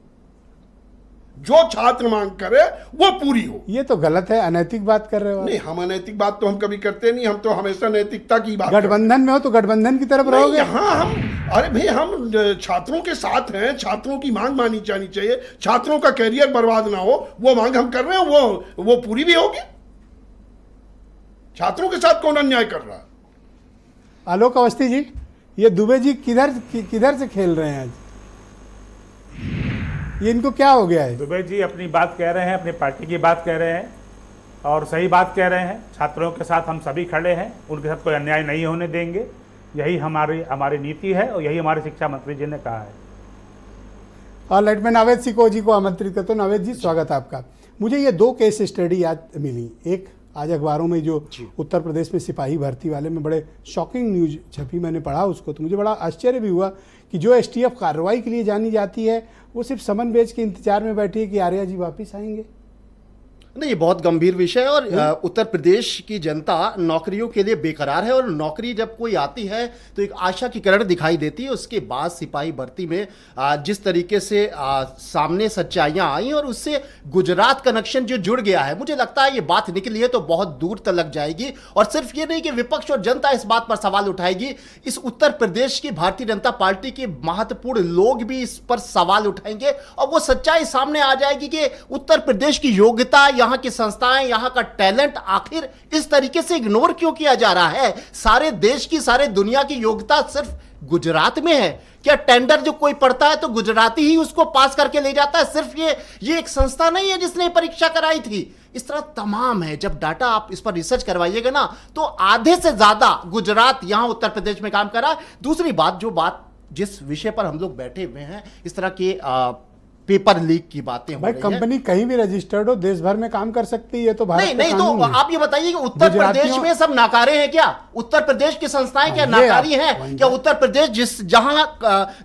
जो छात्र मांग करे वो पूरी हो। ये तो गलत है, अनैतिक बात कर रहे हो आप। नहीं, हम अनैतिक बात तो हम कभी करते नहीं, हम तो हमेशा नैतिकता की बात करते हैं। गठबंधन में हो तो गठबंधन की तरफ नहीं, रहोगे? यहाँ हम, अरे भाई हम छात्रों के साथ हैं, छात्रों की मांग मानी जानी चाहिए, छात्रों का कैरियर बर्बाद ना हो, वो मांग हम कर रहे हैं, वो पूरी भी होगी। छात्रों के साथ कौन अन्याय कर रहा है? आलोक अवस्थी जी, ये दुबे जी किधर से खेल रहे हैं आज? ये इनको क्या हो गया है? दुबे जी अपनी बात कह रहे हैं, अपनी पार्टी की बात कह रहे हैं और सही बात कह रहे हैं। छात्रों के साथ हम सभी खड़े हैं, उनके साथ कोई अन्याय नहीं होने देंगे। यही हमारी नीति है और यही हमारे शिक्षा मंत्री जी ने कहा है। और लाइट में नावेद सिको जी को आमंत्रित करता हूँ। नावेद जी, स्वागत है आपका। मुझे ये 2 केस स्टडी आज मिली। एक आज अखबारों में जो उत्तर प्रदेश में सिपाही भर्ती वाले में बड़े शॉकिंग न्यूज छपी, मैंने पढ़ा उसको तो मुझे बड़ा आश्चर्य भी हुआ कि जो एसटीएफ कार्रवाई के लिए जानी जाती है वो सिर्फ समन बेच के इंतजार में बैठी है कि आर्या जी वापस आएंगे। नहीं, ये बहुत गंभीर विषय है और उत्तर प्रदेश की जनता नौकरियों के लिए बेकरार है और नौकरी जब कोई आती है तो एक आशा की किरण दिखाई देती है। उसके बाद सिपाही भर्ती में जिस तरीके से सामने सच्चाइयां आई और उससे गुजरात कनेक्शन जो जुड़ गया है, मुझे लगता है ये बात निकली है तो बहुत दूर तक लग जाएगी। और सिर्फ ये नहीं कि विपक्ष और जनता इस बात पर सवाल उठाएगी, इस उत्तर प्रदेश की भारतीय जनता पार्टी के महत्वपूर्ण लोग भी इस पर सवाल उठाएंगे और वो सच्चाई सामने आ जाएगी कि उत्तर प्रदेश की योग्यता, यहाँ की संस्थाएं, यहाँ का टैलेंट आखिर इस तरीके से इग्नोर क्यों किया जा रहा है। सारे देश की, सारे दुनिया की योग्यता सिर्फ गुजरात में है क्या? टेंडर जो कोई पढ़ता है तो गुजराती ही उसको पास करके ले जाता है। सिर्फ ये एक संस्था नहीं है जिसने परीक्षा कराई थी, इस तरह तमाम है। जब डाटा आप इस पर रिसर्च करवाइएगा ना तो आधे से ज्यादा गुजरात यहां उत्तर प्रदेश में काम करा। दूसरी बात, जिस विषय पर हम लोग बैठे हुए हैं, इस तरह के पेपर लीक की बातें हो भाई, रही कंपनी कहीं भी रजिस्टर्ड हो, देश भर में काम कर सकती है, तो भारत नहीं का नहीं, कानून तो है। आप ये बताइए कि उत्तर प्रदेश में सब नाकारे हैं क्या? उत्तर प्रदेश की संस्थाएं क्या ये नाकारी आप- हैं क्या? उत्तर प्रदेश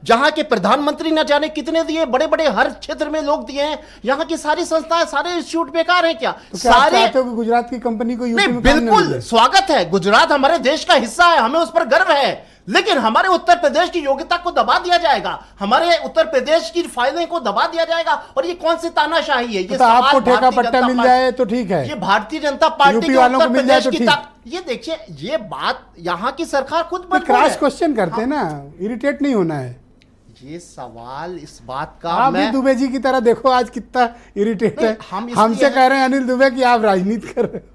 जहां के प्रधानमंत्री न जाने कितने दिए, बड़े बड़े हर क्षेत्र में लोग दिए हैं, यहां की सारी संस्थाएं, सारे इंस्टीट्यूट बेकार हैं क्या? तो क्या आप सारे चाहते हो कि गुजरात की कंपनी को यूपी नहीं, में काम न बिल्कुल मिले? स्वागत है। गुजरात हमारे देश का हिस्सा है, हमें उस पर गर्व है, लेकिन हमारे उत्तर प्रदेश की योग्यता को दबा दिया जाएगा, हमारे उत्तर प्रदेश की फाइलें को दबा दिया जाएगा। और ये कौन सी तानाशाही है? ये तो आपको सवाल ठेका भारतीय पट्टा जनता मिल पार्टी- जाए तो ठीक है, ये भारतीय जनता पार्टी यूपी के वालों को उत्तर मिल जाए प्रदेश तो की ठीक। ये देखिए, ये बात यहां की सरकार खुद पर क्रॉस क्वेश्चन करते हैं ना, इरिटेट नहीं होना है। ये सवाल इस बात का आप भी मैं दुबे जी की तरह देखो आज कितना इरिटेट नहीं, है। हम इसलिए हमसे हैं- कह रहे हैं अनिल दुबे कि आप राजनीति कर रहे हो।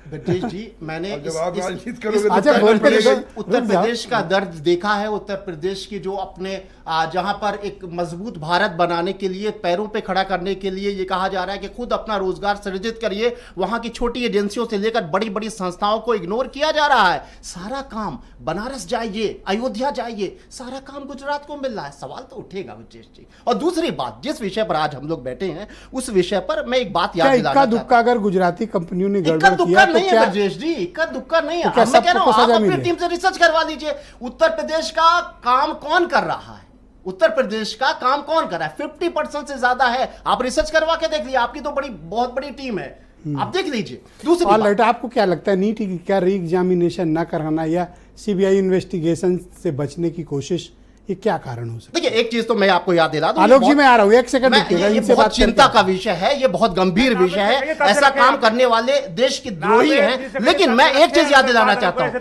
ब्रजेश जी, मैंने जब आप राजनीति करोगे तो अच्छा, करना बोलते पड़ेगा। रहो। उत्तर रुक जाओ। प्रदेश का दर्द देखा है। उत्तर प्रदेश की जो अपने जहां पर एक मजबूत भारत बनाने के लिए, पैरों पे खड़ा करने के लिए ये कहा जा रहा है कि खुद अपना रोजगार सृजित करिए, वहां की छोटी एजेंसियों से लेकर बड़ी बड़ी संस्थाओं को इग्नोर किया जा रहा है। सारा काम बनारस जाइए, अयोध्या जाइए, सारा काम गुजरात को मिल रहा है। सवाल तो उठेगा ब्रजेश जी। और दूसरी बात, जिस विषय पर आज हम लोग बैठे हैं उस विषय पर मैं एक बात याद क्या दिलाना इक्का चाहता दुक्का अगर गुजराती कंपनियों ने इक्का गड़बड़ दुक्का किया तो नहीं है क्या? ब्रजेश जी, इक्का दुक्का नहीं है। तो क्या अब मैं कह रहा सबको हूं, आप सजा अपनी मिले? टीम से रिसर्च करवा लीजिए। उत्तर प्रदेश का काम कौन कर रहा है? उत्तर प्रदेश का काम कौन कर रहा है? 50% से ज्यादा है। आप रिसर्च करवा के देख लीजिए, आपकी तो बहुत बड़ी टीम है, आप देख लीजिए। दूसरी और बात, लाइट, आपको क्या लगता है नीट की क्या री एग्जामिनेशन न कराना या सीबीआई इन्वेस्टिगेशन से बचने की कोशिश, ये क्या कारण हो सकता है? देखिए एक चीज तो मैं आपको याद दिला दूं, आलोक जी, मैं आ रहा हूं, एक सेकंड मैं रुकिएगा, ये इनसे बहुत बात चिंता करके। का विषय है, ये बहुत गंभीर विषय है। ऐसा काम करने वाले देश के द्रोही हैं। लेकिन मैं एक चीज याद दिलाना चाहता हूं,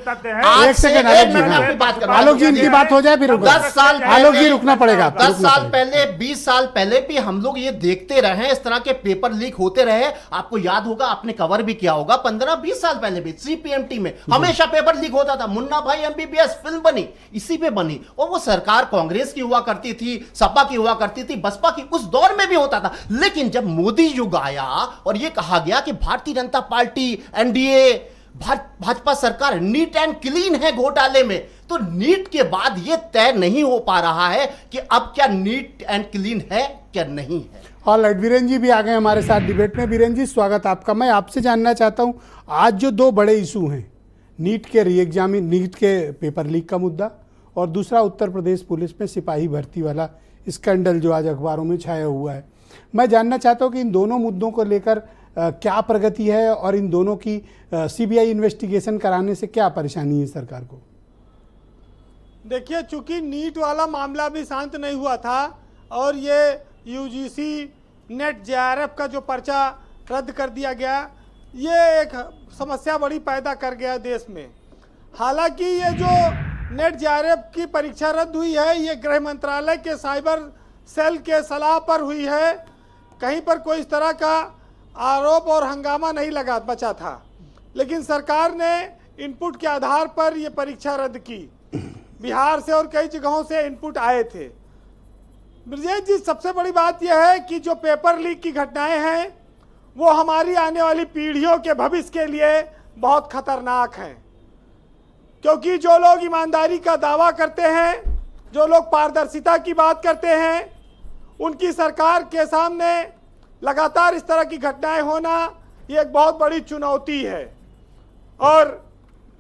आज एक से सेकंड, एक आलोक जी, मिनट में हाँ। अपनी बात करवा आलोक जी, दूं। इनकी बात हो जाए फिर रुको। 10 साल आलोक जी, पहले- रुकना पड़ेगा आपको, 10 रुकना साल पड़ेगा। पहले, 20 साल पहले भी हम लोग ये देखते रहे, इस तरह के पेपर लीक होते रहे। आपको याद होगा, आपने कवर भी किया होगा, 15-20 साल पहले भी सीपीएमटी में हमेशा पेपर लीक होता था। मुन्ना भाई एमबीबीएस फिल्म बनी, इसी पे बनी, और वो सरकार कांग्रेस की हुआ करती थी, सपा की हुआ करती थी, बसपा की, उस दौर में भी होता था। लेकिन जब मोदी युग आया और ये कहा गया कि भारतीय जनता पार्टी, एनडीए, भाजपा सरकार नीट एंड क्लीन है घोटाले में, तो नीट के बाद यह तय नहीं हो पा रहा है कि अब क्या नीट एंड क्लीन है क्या नहीं है। और लाइट, वीरेन जी भी आ गए हमारे साथ डिबेट में। वीरेन जी, स्वागत आपका। मैं आपसे जानना चाहता हूं, आज जो 2 बड़े इशू हैं, नीट के पेपर लीक का मुद्दा और दूसरा उत्तर प्रदेश पुलिस में सिपाही भर्ती वाला स्कैंडल जो आज अखबारों में छाया हुआ है, मैं जानना चाहता हूं कि इन दोनों मुद्दों को लेकर क्या प्रगति है और इन दोनों की सीबीआई इन्वेस्टिगेशन कराने से क्या परेशानी है सरकार को? देखिए, चूंकि नीट वाला मामला भी शांत नहीं हुआ था और ये यूजीसी नेट जेआरएफ का जो पर्चा रद्द कर दिया गया, ये एक समस्या बड़ी पैदा कर गया देश में। हालांकि ये जो नेट जेआरएफ की परीक्षा रद्द हुई है, ये गृह मंत्रालय के साइबर सेल के सलाह पर हुई है। कहीं पर कोई इस तरह का आरोप और हंगामा नहीं बचा था, लेकिन सरकार ने इनपुट के आधार पर यह परीक्षा रद्द की। बिहार से और कई जगहों से इनपुट आए थे। ब्रजेश जी, सबसे बड़ी बात यह है कि जो पेपर लीक की घटनाएं हैं वो हमारी आने वाली पीढ़ियों के भविष्य के लिए बहुत खतरनाक हैं, क्योंकि जो लोग ईमानदारी का दावा करते हैं, जो लोग पारदर्शिता की बात करते हैं, उनकी सरकार के सामने लगातार इस तरह की घटनाएं होना ये एक बहुत बड़ी चुनौती है। और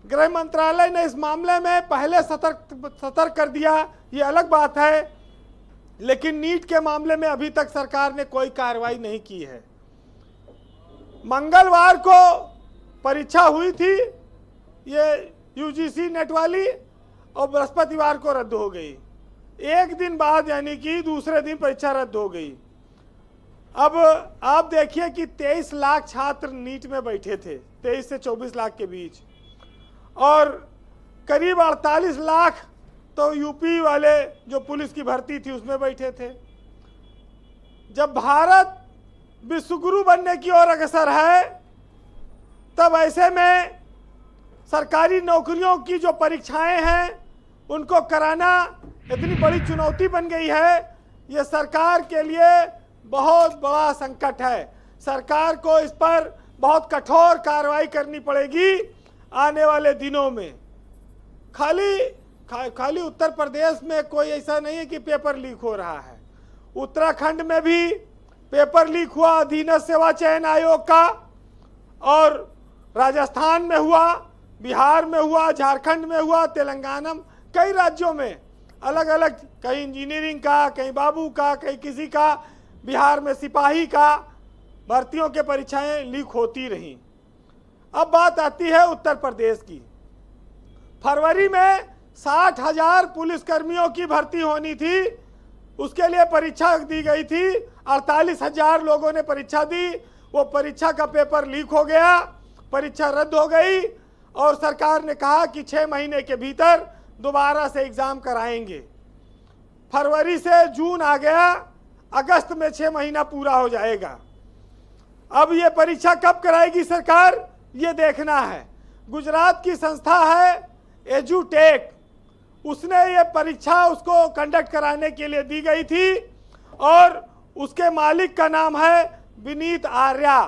गृह मंत्रालय ने इस मामले में पहले सतर्क कर दिया, ये अलग बात है, लेकिन नीट के मामले में अभी तक सरकार ने कोई कार्रवाई नहीं की है। मंगलवार को परीक्षा हुई थी ये यूजीसी नेट वाली, और बृहस्पतिवार को रद्द हो गई। एक दिन बाद यानी कि दूसरे दिन परीक्षा रद्द हो गई। अब आप देखिए कि 23 लाख छात्र नीट में बैठे थे, 23 से 24 लाख के बीच, और करीब 48 लाख तो यूपी वाले जो पुलिस की भर्ती थी उसमें बैठे थे। जब भारत विश्वगुरु बनने की ओर अग्रसर है, तब ऐसे में सरकारी नौकरियों की जो परीक्षाएं हैं उनको कराना इतनी बड़ी चुनौती बन गई है। ये सरकार के लिए बहुत बड़ा संकट है। सरकार को इस पर बहुत कठोर कार्रवाई करनी पड़ेगी आने वाले दिनों में। खाली उत्तर प्रदेश में कोई ऐसा नहीं है कि पेपर लीक हो रहा है। उत्तराखंड में भी पेपर लीक हुआ अधीनस्थ सेवा चयन आयोग का, और राजस्थान में हुआ, बिहार में हुआ, झारखंड में हुआ, तेलंगाना में, कई राज्यों में अलग अलग, कहीं इंजीनियरिंग का, कहीं बाबू का, कहीं किसी का, बिहार में सिपाही का, भर्तियों के परीक्षाएं लीक होती रहीं। अब बात आती है उत्तर प्रदेश की। फरवरी में 60,000 पुलिसकर्मियों की भर्ती होनी थी, उसके लिए परीक्षा दी गई थी। 48,000 लोगों ने परीक्षा दी, वो परीक्षा का पेपर लीक हो गया, परीक्षा रद्द हो गई, और सरकार ने कहा कि 6 महीने के भीतर दोबारा से एग्जाम कराएंगे। फरवरी से जून आ गया, अगस्त में 6 महीना पूरा हो जाएगा। अब ये परीक्षा कब कराएगी सरकार, ये देखना है। गुजरात की संस्था है एजुटेक, उसने ये परीक्षा उसको कंडक्ट कराने के लिए दी गई थी, और उसके मालिक का नाम है विनीत आर्या,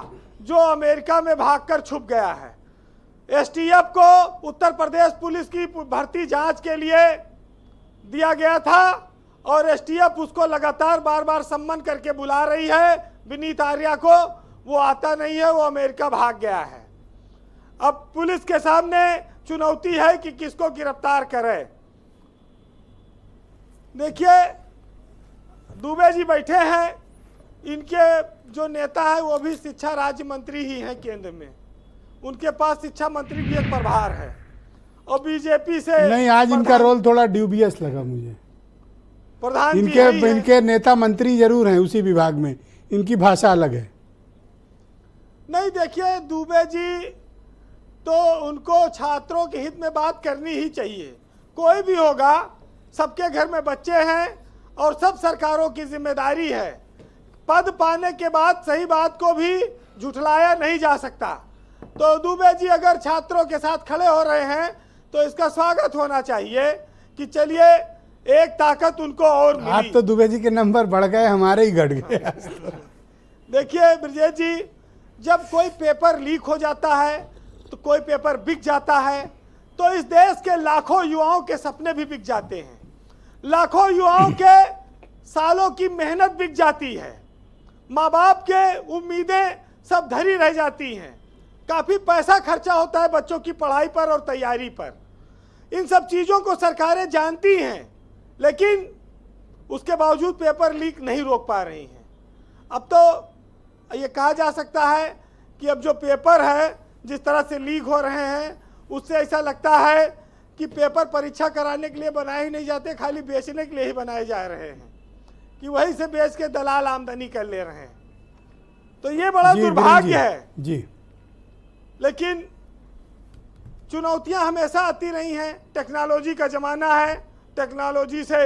जो अमेरिका में भागकर छुप गया है। एसटीएफ को उत्तर प्रदेश पुलिस की भर्ती जांच के लिए दिया गया था, और एसटीएफ उसको लगातार बार बार सम्मन करके बुला रही है विनीत आर्या को। वो आता नहीं है, वो अमेरिका भाग गया है। अब पुलिस के सामने चुनौती है कि किसको गिरफ्तार करे। देखिए, दुबे जी बैठे हैं, इनके जो नेता है वो भी शिक्षा राज्य मंत्री ही हैं केंद्र में, उनके पास शिक्षा मंत्री भी एक प्रभार है, और बीजेपी से नहीं, आज इनका रोल थोड़ा ड्यूबियस लगा मुझे। प्रधान इनके नेता मंत्री जरूर हैं उसी विभाग में, इनकी भाषा अलग है। नहीं, देखिए दुबे जी तो उनको छात्रों के हित में बात करनी ही चाहिए। कोई भी होगा, सबके घर में बच्चे हैं, और सब सरकारों की जिम्मेदारी है। पद पाने के बाद सही बात को भी झुठलाया नहीं जा सकता। तो दुबे जी अगर छात्रों के साथ खड़े हो रहे हैं तो इसका स्वागत होना चाहिए कि चलिए एक ताकत उनको और मिली। आज तो दुबे जी के नंबर बढ़ गए, हमारे ही घट गए। देखिए ब्रजेश जी, जब कोई पेपर लीक हो जाता है तो कोई पेपर बिक जाता है, तो इस देश के लाखों युवाओं के सपने भी बिक जाते हैं, लाखों युवाओं के सालों की मेहनत बिक जाती है, माँ बाप के उम्मीदें सब धरी रह जाती हैं, काफ़ी पैसा खर्चा होता है बच्चों की पढ़ाई पर और तैयारी पर। इन सब चीज़ों को सरकारें जानती हैं, लेकिन उसके बावजूद पेपर लीक नहीं रोक पा रही हैं। अब तो ये कहा जा सकता है कि अब जो पेपर है जिस तरह से लीक हो रहे हैं, उससे ऐसा लगता है कि पेपर परीक्षा कराने के लिए बनाए ही नहीं जाते, खाली बेचने के लिए ही बनाए जा रहे हैं, कि वहीं से बेच के दलाल आमदनी कर ले रहे हैं। तो ये बड़ा दुर्भाग्य है जी। लेकिन चुनौतियां हमेशा आती रही हैं। टेक्नोलॉजी का ज़माना है, टेक्नोलॉजी से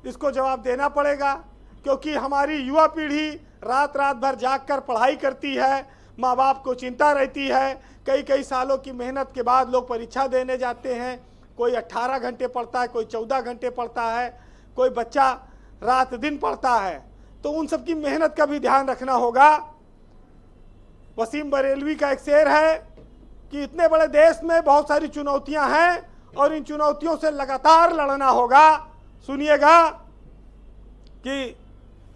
इसको जवाब देना पड़ेगा, क्योंकि हमारी युवा पीढ़ी रात रात भर जाग कर पढ़ाई करती है, माँ बाप को चिंता रहती है। कई कई सालों की मेहनत के बाद लोग परीक्षा देने जाते हैं, कोई 18 घंटे पढ़ता है, कोई 14 घंटे पढ़ता है, कोई बच्चा रात दिन पढ़ता है, तो उन सबकी मेहनत का भी ध्यान रखना होगा। वसीम बरेलवी का एक शेर है कि इतने बड़े देश में बहुत सारी चुनौतियां हैं और इन चुनौतियों से लगातार लड़ना होगा। सुनिएगा कि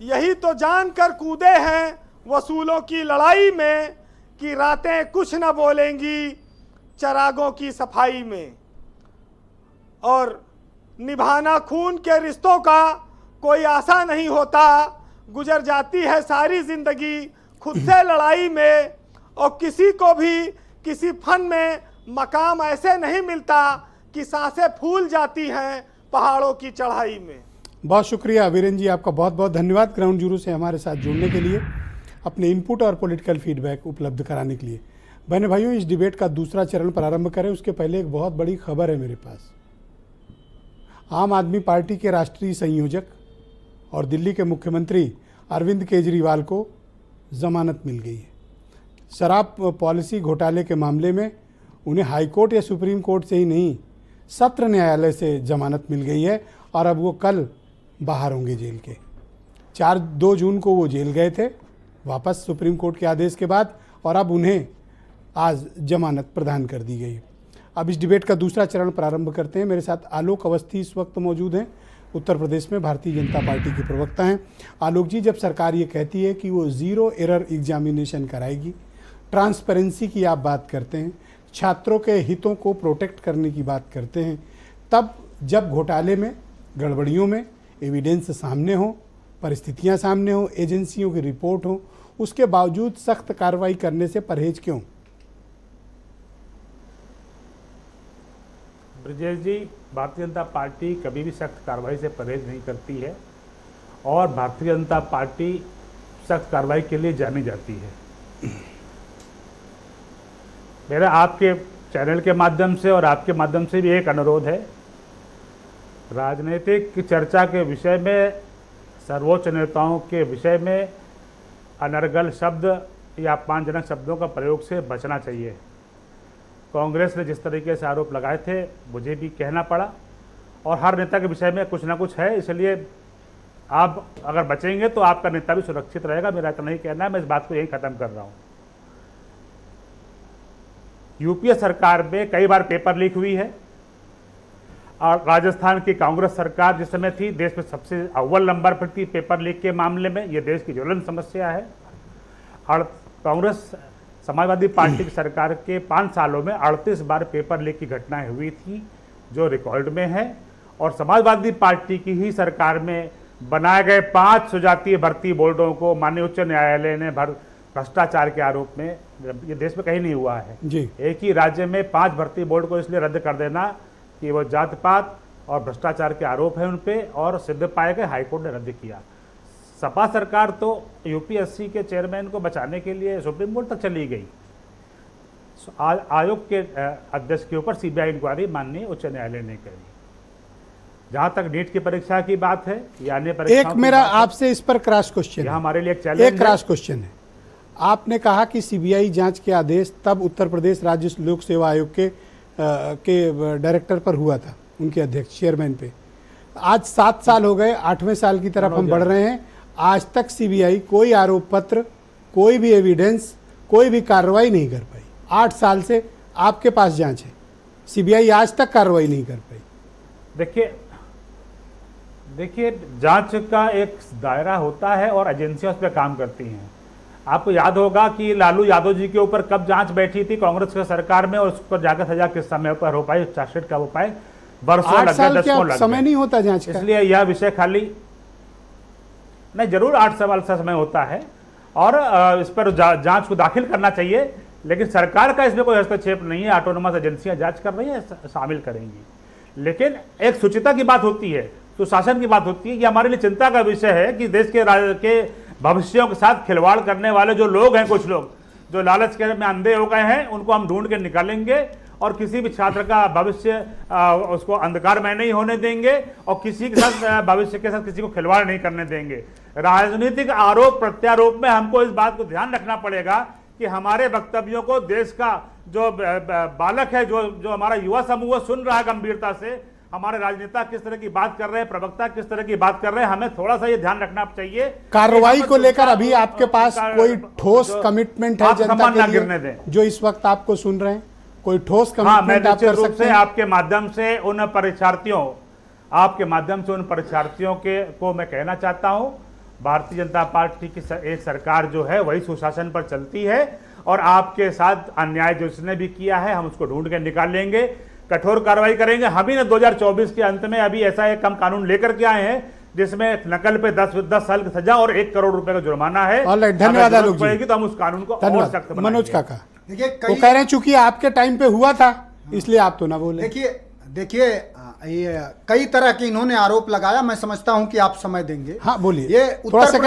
यही तो जानकर कूदे हैं वसूलों की लड़ाई में कि रातें कुछ न बोलेंगी चरागों की सफाई में, और निभाना खून के रिश्तों का कोई आशा नहीं होता, गुजर जाती है सारी जिंदगी खुद से लड़ाई में, और किसी को भी किसी फन में मकाम ऐसे नहीं मिलता कि सांसें फूल जाती हैं पहाड़ों की चढ़ाई में। बहुत शुक्रिया वीरेंद्र जी, आपका बहुत बहुत धन्यवाद ग्राउंड जीरो से हमारे साथ जुड़ने के लिए, अपने इनपुट और पॉलिटिकल फीडबैक उपलब्ध कराने के लिए। बहनों भाइयों, इस डिबेट का दूसरा चरण प्रारंभ करें उसके पहले एक बहुत बड़ी खबर है मेरे पास। आम आदमी पार्टी के राष्ट्रीय संयोजक और दिल्ली के मुख्यमंत्री अरविंद केजरीवाल को जमानत मिल गई है। शराब पॉलिसी घोटाले के मामले में उन्हें हाईकोर्ट या सुप्रीम कोर्ट से ही नहीं, सत्र न्यायालय से जमानत मिल गई है और अब वो कल बाहर होंगे जेल के। 2 जून को वो जेल गए थे वापस सुप्रीम कोर्ट के आदेश के बाद, और अब उन्हें आज जमानत प्रदान कर दी गई। अब इस डिबेट का दूसरा चरण प्रारंभ करते हैं। मेरे साथ आलोक अवस्थी इस वक्त मौजूद हैं, उत्तर प्रदेश में भारतीय जनता पार्टी के प्रवक्ता हैं। आलोक जी, जब सरकार ये कहती है कि वो 0 एरर एग्जामिनेशन कराएगी, ट्रांसपेरेंसी की आप बात करते हैं, छात्रों के हितों को प्रोटेक्ट करने की बात करते हैं, तब जब घोटाले में, गड़बड़ियों में एविडेंस सामने हो, परिस्थितियां सामने हो, एजेंसियों की रिपोर्ट हो, उसके बावजूद सख्त कार्रवाई करने से परहेज क्यों? ब्रजेश जी, भारतीय जनता पार्टी कभी भी सख्त कार्रवाई से परहेज नहीं करती है और भारतीय जनता पार्टी सख्त कार्रवाई के लिए जानी जाती है। मेरा आपके चैनल के माध्यम से और आपके माध्यम से भी एक अनुरोध है, राजनीतिक चर्चा के विषय में, सर्वोच्च नेताओं के विषय में अनर्गल शब्द या अपमानजनक शब्दों का प्रयोग से बचना चाहिए। कांग्रेस ने जिस तरीके से आरोप लगाए थे मुझे भी कहना पड़ा, और हर नेता के विषय में कुछ ना कुछ है, इसलिए आप अगर बचेंगे तो आपका नेता भी सुरक्षित रहेगा। मेरा इतना ही कहना है, मैं इस बात को यही खत्म कर रहा हूँ। यूपीए सरकार में कई बार पेपर लीक हुई है, और राजस्थान की कांग्रेस सरकार जिस समय थी देश में सबसे अव्वल नंबर पर थी पेपर लीक के मामले में। ये देश की ज्वलंत समस्या है। और कांग्रेस समाजवादी पार्टी की सरकार के 5 सालों में 38 बार पेपर लीक की घटनाएं हुई थी, जो रिकॉर्ड में है। और समाजवादी पार्टी की ही सरकार में बनाए गए 5 सुजातीय भर्ती बोर्डों को माननीय उच्च न्यायालय ने भ्रष्टाचार के आरोप में, ये देश में कहीं नहीं हुआ है जी। एक ही राज्य में 5 भर्ती बोर्ड को इसलिए रद्द कर देना कि वो जात पात और भ्रष्टाचार के आरोप है उन पे, और सिद्ध पाए गए, हाईकोर्ट ने रद्द किया। सपा सरकार तो यूपीएससी के चेयरमैन को बचाने के लिए सुप्रीम कोर्ट तक चली गई। आयोग के अध्यक्ष के ऊपर सीबीआई इंक्वायरी माननीय उच्च न्यायालय ने करी। जहां तक नीट की परीक्षा की बात है, यानी एक मेरा आपसे इस पर क्रॉस क्वेश्चन है, हमारे लिए एक चैलेंज, एक क्रॉस क्वेश्चन है। आपने कहा कि सीबीआई जांच के आदेश तब उत्तर प्रदेश राज्य लोक सेवा आयोग के डायरेक्टर पर हुआ था, उनके अध्यक्ष चेयरमैन पे। आज 7 साल हो गए, 8वें साल की तरफ हम बढ़ रहे हैं, आज तक सीबीआई कोई आरोप पत्र, कोई भी एविडेंस, कोई भी कार्रवाई नहीं कर पाई। 8 साल से आपके पास जांच है, सीबीआई आज तक कार्रवाई नहीं कर पाई। देखिए जांच का एक दायरा होता है और एजेंसियां उस पर काम करती हैं। आपको याद होगा कि लालू यादव जी के ऊपर कब जांच बैठी थी कांग्रेस की सरकार में, और उस पर जाकर सजा किस समय पर हो पाई, चार्जशीट कब हो पाए, बरसों लग गए, दशकों लग गए। समय नहीं होता जांच का, इसलिए यह विषय खाली नहीं, जरूर 8 साल का समय होता है और इस पर जांच को दाखिल करना चाहिए, लेकिन सरकार का इसमें कोई हस्तक्षेप नहीं है। ऑटोनोमस एजेंसियां जांच कर रही है, शामिल करेंगी। लेकिन एक शुचिता की बात होती है, सुशासन की बात होती है। ये हमारे लिए चिंता का विषय है कि देश के भविष्यों के साथ खिलवाड़ करने वाले जो लोग हैं, कुछ लोग जो लालच के में अंधे हो गए हैं, उनको हम ढूंढ के निकालेंगे और किसी भी छात्र का भविष्य उसको अंधकार में नहीं होने देंगे, और किसी के साथ भविष्य के साथ किसी को खिलवाड़ नहीं करने देंगे। राजनीतिक आरोप प्रत्यारोप में हमको इस बात को ध्यान रखना पड़ेगा कि हमारे वक्तव्यों को देश का जो बालक है, जो हमारा युवा समूह सुन रहा है गंभीरता से, हमारे राजनेता किस तरह की बात कर रहे हैं, प्रवक्ता किस तरह की बात कर रहे हैं, हमें थोड़ा सा ये ध्यान रखना चाहिए। कार्रवाई को लेकर अभी आपके पास कोई ठोस कमिटमेंट है जनता के लिए जो इस वक्त आपको सुन रहे हैं? कोई ठोस कमिटमेंट आप कर सकते हैं? आपके माध्यम से उन परीक्षार्थियों को मैं कहना चाहता हूं, भारतीय जनता पार्टी की एक सरकार जो है वही सुशासन पर चलती है, और आपके साथ अन्याय जो इसने भी किया है हम उसको ढूंढ के निकाल लेंगे, कठोर कार्रवाई करेंगे। हम ही ने 2024 के अंत में अभी ऐसा एक कम कानून लेकर के आए हैं जिसमें नकल पे 10 साल की सजा और 1 करोड़ रुपए का जुर्माना है। धन्यवाद आलोक जी। तो हम उस कानून को और सख्त बनाएंगे। मनोज काका वो कह रहे हैं चूंकि आपके टाइम पे हुआ था इसलिए आप तो ना बोले। देखिए ये कई तरह के इन्होंने आरोप लगाया, मैं समझता हूं कि आप समय देंगे। हाँ बोलिए। ये Uttar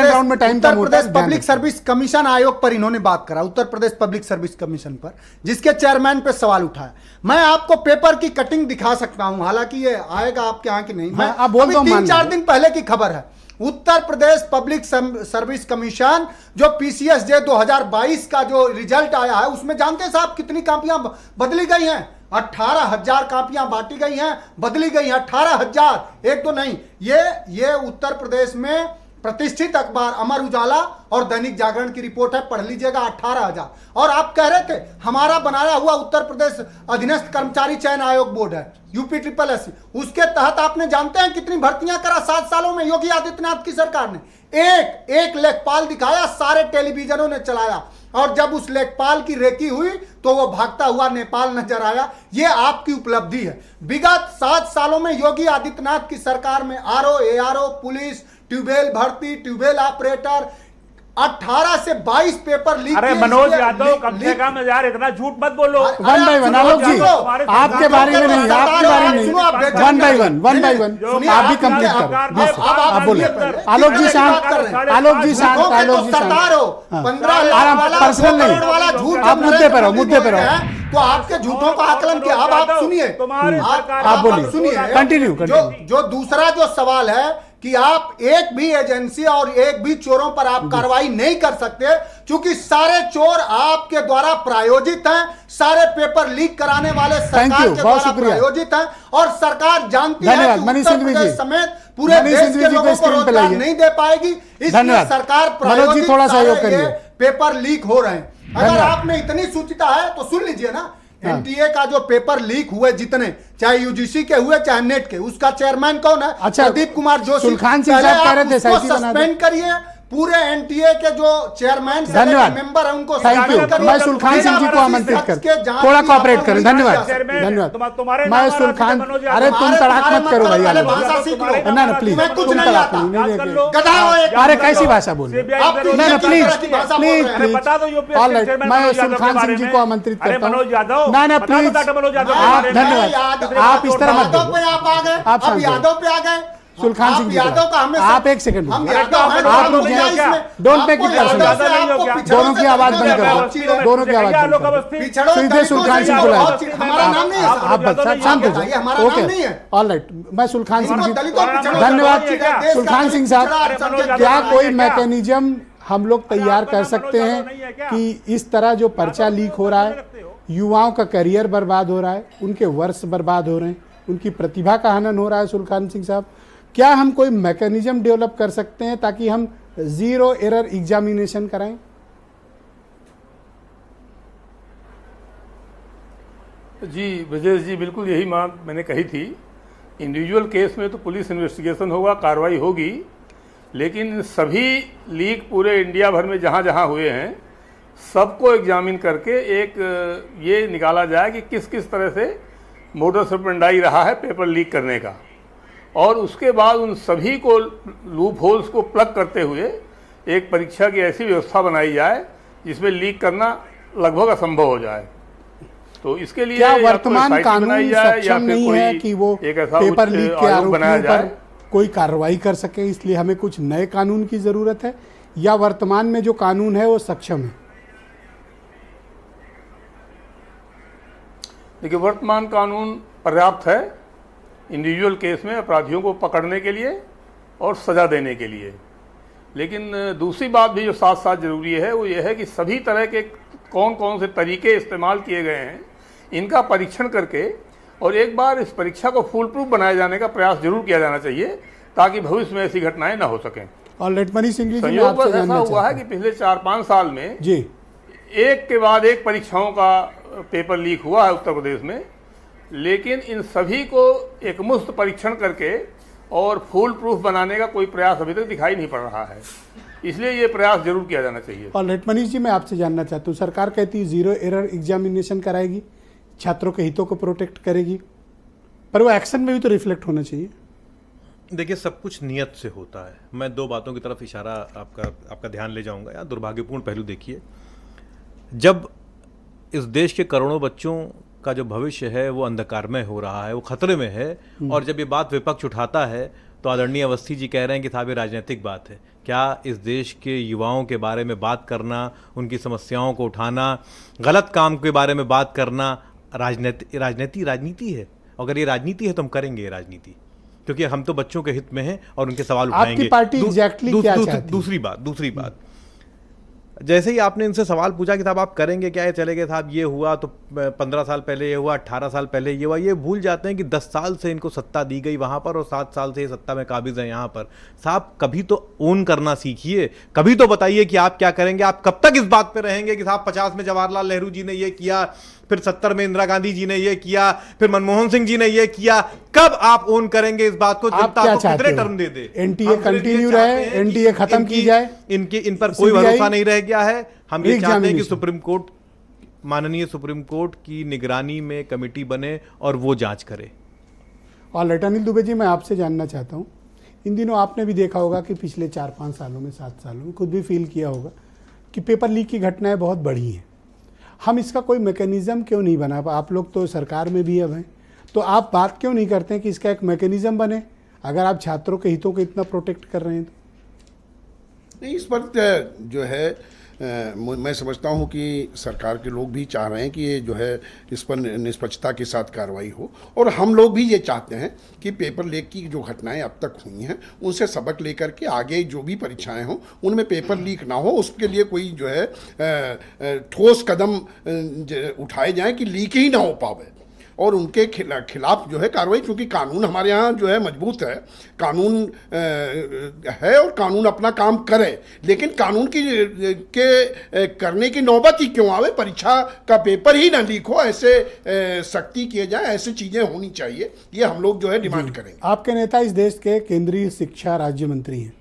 Pradesh public service commission आयोग पर इन्होंने बात करा, Uttar Pradesh public service commission पर, जिसके चेयरमैन पे सवाल उठाया। मैं आपको पेपर की कटिंग दिखा सकता हूं, हालांकि ये आएगा आपके यहाँ की नहीं। हाँ, मैं 3-4 दिन पहले की खबर है। Uttar Pradesh public service commission जो PCSJ 2022 का जो रिजल्ट आया है उसमें जानते हैं साहब कितनी कापियां बदली गई हैं? 18,000 कापियां बांटी गई हैं, बदली गई हैं 18,000, एक तो नहीं। ये उत्तर प्रदेश में प्रतिष्ठित अखबार अमर उजाला और दैनिक जागरण की रिपोर्ट है, पढ़ लीजिएगा। 18,000। और आप कह रहे थे हमारा बनाया हुआ उत्तर प्रदेश अधीनस्थ कर्मचारी चयन आयोग बोर्ड है UPSSC, उसके तहत आपने जानते हैं कितनी भर्तियां करा 7 सालों में योगी आदित्यनाथ की सरकार ने? एक लेखपाल दिखाया, सारे टेलीविजनों ने चलाया, और जब उस लेखपाल की रेकी हुई तो वो भागता हुआ नेपाल नजर आया। ये आपकी उपलब्धि है। विगत 7 सालों में योगी आदित्यनाथ की सरकार में RO, ARO, पुलिस, ट्यूबवेल भर्ती, ट्यूबवेल ऑपरेटर, 18 से 22 पेपर लीक। अरे मनोज यादव कम से कम यार इतना झूठ मत बोलो। वन बाय वन आलोक जी, आपके बारे में नहीं, आपके बारे में नहीं, वन बाय वन आप भी कंप्लीट करो। आप बोले आलोक जी शांत, आलोक जी शांत, आलोक जी शांत, पर्सनल नहीं, आप मुद्दे पर हो, मुद्दे पर हो। तो आपके झूठों का आकलन किया। अब आप सुनिए, आप बोलिए, सुनिए, कंटिन्यू। जो दूसरा जो सवाल है कि आप एक भी एजेंसी और एक भी चोरों पर आप कार्रवाई नहीं कर सकते, क्योंकि सारे चोर आपके द्वारा प्रायोजित हैं, सारे पेपर लीक कराने वाले सरकार के द्वारा प्रायोजित हैं, और सरकार जानती है कि उत्तर प्रदेश समेत पूरे देश के लोगों को रोजगार नहीं दे पाएगी, इसलिए सरकार प्रायोजित पेपर लीक हो रहे हैं। अगर आप में इतनी सूचिता है तो सुन लीजिए ना, NTA का जो पेपर लीक हुए जितने, चाहे UGC के हुए चाहे नेट के, उसका चेयरमैन कौन है? अच्छा, प्रदीप कुमार जोशी। सुलखान सिंह साहब कह रहे थे सस्पेंड करिए, पूरे NTA के जो चेयरमैन मेंबर है उनको थैंक यू। मैं सुलखान सिंह जी को आमंत्रित कर, थोड़ा कोऑपरेट करें। धन्यवाद धन्यवाद। मैं सुलखान, अरे तुम तड़ाक मत करो भैया, ना प्लीज, तुम तड़ाक नहीं। अरे कैसी भाषा बोल, ना प्लीज प्लीज। मैं सुलखान सिंह जी को आमंत्रित करता हूँ। ना प्लीज, आप धन्यवाद। आप इस तरह मत, आप यादव पे आ गए। सुलखान सिंह जी, आप एक सेकंड, आप रुक जाइए, डोंट मेक इट पर्सनल। दोनों की आवाज बंद करो, दोनों की आवाज बंद करो। सीधे सुलखान सिंह बुलाए, आप शांत हो जाइए। Okay, alright. मैं सुलखान सिंह जी, धन्यवाद। सुलखान सिंह साहब, क्या कोई मैकेनिज्म हम लोग तैयार कर सकते हैं कि इस तरह जो पर्चा लीक हो रहा है, युवाओं का करियर बर्बाद हो रहा है, उनके वर्ष बर्बाद हो रहे हैं, उनकी प्रतिभा का हनन हो रहा है? सुलखान सिंह साहब, क्या हम कोई मैकेनिज्म डेवलप कर सकते हैं ताकि हम 0 एरर एग्जामिनेशन कराएं? जी ब्रजेश जी, बिल्कुल यही बात मैंने कही थी। इंडिविजुअल केस में तो पुलिस इन्वेस्टिगेशन होगा, कार्रवाई होगी, लेकिन सभी लीक पूरे इंडिया भर में जहाँ जहाँ हुए हैं सबको एग्जामिन करके एक ये निकाला जाए कि किस किस तरह से मोडस ऑपरेंडाई रहा है पेपर लीक करने का, और उसके बाद उन सभी को लूप होल्स को प्लग करते हुए एक परीक्षा की ऐसी व्यवस्था बनाई जाए जिसमें लीक करना लगभग असंभव हो जाए। तो इसके लिए क्या वर्तमान कानून सक्षम नहीं है कि वो पेपर लीक के आरोपियों पर कोई कार्रवाई कर सके, इसलिए हमें कुछ नए कानून की जरूरत है, या वर्तमान में जो कानून है वो सक्षम है? देखिए, वर्तमान कानून पर्याप्त है इंडिविजुअल केस में अपराधियों को पकड़ने के लिए और सजा देने के लिए, लेकिन दूसरी बात भी जो साथ साथ जरूरी है वो ये है कि सभी तरह के कौन कौन से तरीके इस्तेमाल किए गए हैं इनका परीक्षण करके और एक बार इस परीक्षा को फुल प्रूफ बनाए जाने का प्रयास जरूर किया जाना चाहिए ताकि भविष्य में ऐसी घटनाएं ना हो सकें। और लेटमनी सिंह जी, मैं संयोग आपसे बस ऐसा जानना हुआ चाहता है कि पिछले 4-5 साल में जी एक के बाद एक परीक्षाओं का पेपर लीक हुआ है उत्तर प्रदेश में, लेकिन इन सभी को एकमुश्त परीक्षण करके और फुल प्रूफ बनाने का कोई प्रयास अभी तक दिखाई नहीं पड़ रहा है। इसलिए ये प्रयास जरूर किया जाना चाहिए। और लेटमनी जी, मैं आपसे जानना चाहता हूँ, सरकार कहती है 0 एरर एग्जामिनेशन कराएगी, छात्रों के हितों को प्रोटेक्ट करेगी, पर वो एक्शन में भी तो रिफ्लेक्ट होना चाहिए। देखिए, सब कुछ नियत से होता है। मैं 2 बातों की तरफ इशारा आपका ध्यान ले जाऊंगा। यार, दुर्भाग्यपूर्ण पहलू देखिए, जब इस देश के करोड़ों बच्चों का जो भविष्य है वो अंधकारमय हो रहा है, वो खतरे में है, और जब ये बात विपक्ष उठाता है तो आदरणीय अवस्थी जी कह रहे हैं कि साहब ये राजनीतिक बात है। क्या इस देश के युवाओं के बारे में बात करना, उनकी समस्याओं को उठाना, गलत काम के बारे में बात करना राजनीति है? अगर ये राजनीति है तो हम करेंगे ये राजनीति, क्योंकि हम तो बच्चों के हित में हैं और उनके सवाल उठाएंगे। आपकी पार्टी एग्जैक्टली क्या चाहती है? दूसरी बात, जैसे ही आपने इनसे सवाल पूछा कि साहब आप करेंगे क्या, ये चले गए साहब ये हुआ तो 15 साल पहले ये हुआ, 18 साल पहले ये हुआ, ये भूल जाते हैं कि 10 साल से इनको सत्ता दी गई वहाँ पर और 7 साल से ये सत्ता में काबिज हैं यहाँ पर। साहब कभी तो ओन करना सीखिए, कभी तो बताइए कि आप क्या करेंगे। आप कब तक इस बात पे रहेंगे कि साहब 50 में जवाहरलाल नेहरू जी ने ये किया, फिर 70 में इंदिरा गांधी जी ने ये किया, फिर मनमोहन सिंह जी ने ये किया? कब आप ओन करेंगे इस बात को? जनता आपको कितने टर्म दे दे? एनटीए कंटिन्यू रहे, एनटीए खत्म की जाए, इन पर कोई भरोसा नहीं रह गया है। हम ये चाहते हैं कि सुप्रीम कोर्ट, माननीय सुप्रीम कोर्ट की निगरानी में कमेटी बने और वो जांच करे। और अनिल दुबे जी, मैं आपसे जानना चाहता हूँ, इन दिनों आपने भी देखा होगा कि पिछले 4-5 सालों में, 7 सालों में खुद भी फील किया होगा कि पेपर लीक की घटनाएं बहुत बढ़ी हैं। हम इसका कोई मैकेनिज्म क्यों नहीं बना? आप लोग तो सरकार में भी अब हैं, तो आप बात क्यों नहीं करते हैं कि इसका एक मैकेनिज्म बने, अगर आप छात्रों के हितों को इतना प्रोटेक्ट कर रहे हैं तो? नहीं, इस पर जो है मैं समझता हूं कि सरकार के लोग भी चाह रहे हैं कि ये जो है इस पर निष्पक्षता के साथ कार्रवाई हो, और हम लोग भी ये चाहते हैं कि पेपर लीक की जो घटनाएं अब तक हुई हैं उनसे सबक लेकर के आगे जो भी परीक्षाएं हों उनमें पेपर लीक ना हो, उसके लिए कोई जो है ठोस कदम उठाए जाएं कि लीक ही ना हो पावे, और उनके खिलाफ जो है कार्रवाई, क्योंकि कानून हमारे यहाँ जो है मजबूत है, कानून है और कानून अपना काम करे, लेकिन कानून के करने की नौबत ही क्यों आवे? परीक्षा का पेपर ही ना लीक हो, ऐसे सख्ती किए जाए, ऐसी चीज़ें होनी चाहिए, ये हम लोग जो है डिमांड करेंगे। आपके नेता इस देश के केंद्रीय शिक्षा राज्य मंत्री हैं,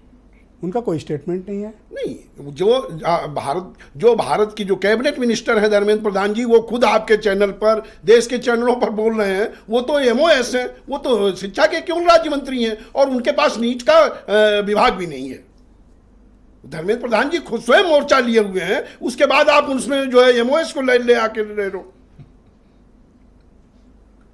उनका कोई स्टेटमेंट नहीं है? नहीं, जो भारत की जो कैबिनेट मिनिस्टर है धर्मेंद्र प्रधान जी, वो खुद आपके चैनल पर, देश के चैनलों पर बोल रहे हैं, वो तो MOS हैं, वो तो शिक्षा के केवल राज्य मंत्री हैं, और उनके पास नीट का विभाग भी नहीं है। धर्मेंद्र प्रधान जी खुद स्वयं मोर्चा लिए हुए हैं, उसके बाद आप उसमें जो है MOS को ले आके ले लो।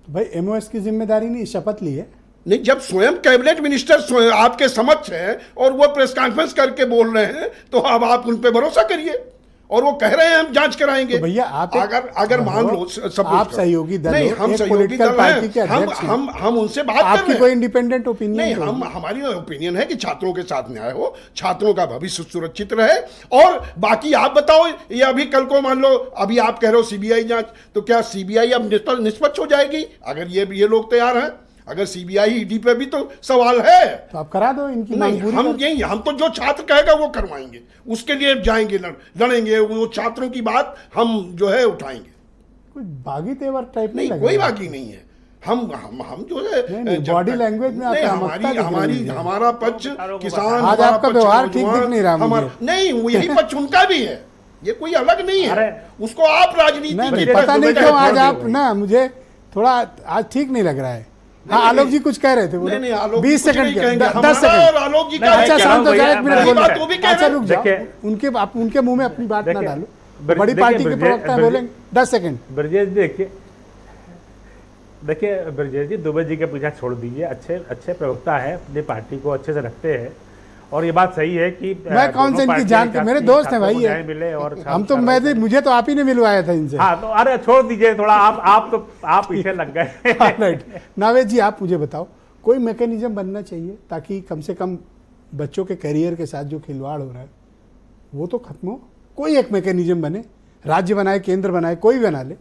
भाई MOS की जिम्मेदारी नहीं, शपथ ली है? नहीं, जब स्वयं कैबिनेट मिनिस्टर आपके समक्ष है और वो प्रेस कॉन्फ्रेंस करके बोल रहे हैं, तो अब आप उन पे भरोसा करिए, और वो कह रहे हैं हम जांच कराएंगे। तो भैया आप अगर मान लो आप सहयोगी दल, नहीं, हम सहयोगी दल हैं, हम उनसे बात कर रहे हैं। आपकी कोई इंडिपेंडेंट ओपिनियन नहीं, हमारी ओपिनियन है कि छात्रों के साथ न्याय हो, छात्रों का भविष्य सुरक्षित रहे, और बाकी आप बताओ, ये अभी कल को मान लो, अभी आप कह रहे हो CBI जांच, तो क्या CBI अब निष्पक्ष हो जाएगी? अगर ये लोग तैयार हैं, अगर CBI ED पे भी तो सवाल है, तो आप करा दो इनकी मांग पूरी। हम तो जो छात्र कहेगा वो करवाएंगे, उसके लिए जाएंगे, लड़ेंगे, वो छात्रों की बात हम जो है उठाएंगे। कोई बागी तेवर टाइप नहीं, कोई बागी नहीं है। हम जो है बॉडी लैंग्वेज में हमारा पक्ष किसान, आज आपका व्यवहार ठीक दिख नहीं रहा मुझे। नहीं, यही पक्ष उनका भी है, ये कोई अलग नहीं है, उसको आप राजनीति के पता नहीं क्यों आज आप ना, मुझे थोड़ा आज ठीक नहीं लग रहा है। हाँ, आलोक जी कुछ कह रहे थे, बोलो। 20 सेकंड 10 सेकंड। आलोक जी अच्छा शांत हो जाए, 1 मिनट बोलो। अच्छा रुक जाओ, देखिए, उनके मुंह में अपनी बात ना डालो, बड़ी पार्टी के प्रवक्ता है, बोलेंगे 10 सेकंड। ब्रजेश देखिए ब्रजेश जी, दुबे जी के पीछे छोड़ दीजिए, अच्छे प्रवक्ता है, अपनी पार्टी को अच्छे से रखते हैं, और ये बात सही है कि मैं कौन से इनकी जान के, मेरे दोस्त हैं भाई है, मिले, और हम तो मुझे तो आप ही ने मिलवाया था इनसे। हाँ, तो अरे छोड़ दीजिए थोड़ा, आप पीछे लग गए। राइट, नावेद जी आप मुझे बताओ, कोई मैकेनिज्म बनना चाहिए ताकि कम से कम बच्चों के करियर के साथ जो खिलवाड़ हो रहा है वो तो खत्म हो, कोई एक मैकेनिज्म बने, राज्य बनाए, केंद्र बनाए, कोई बना ले,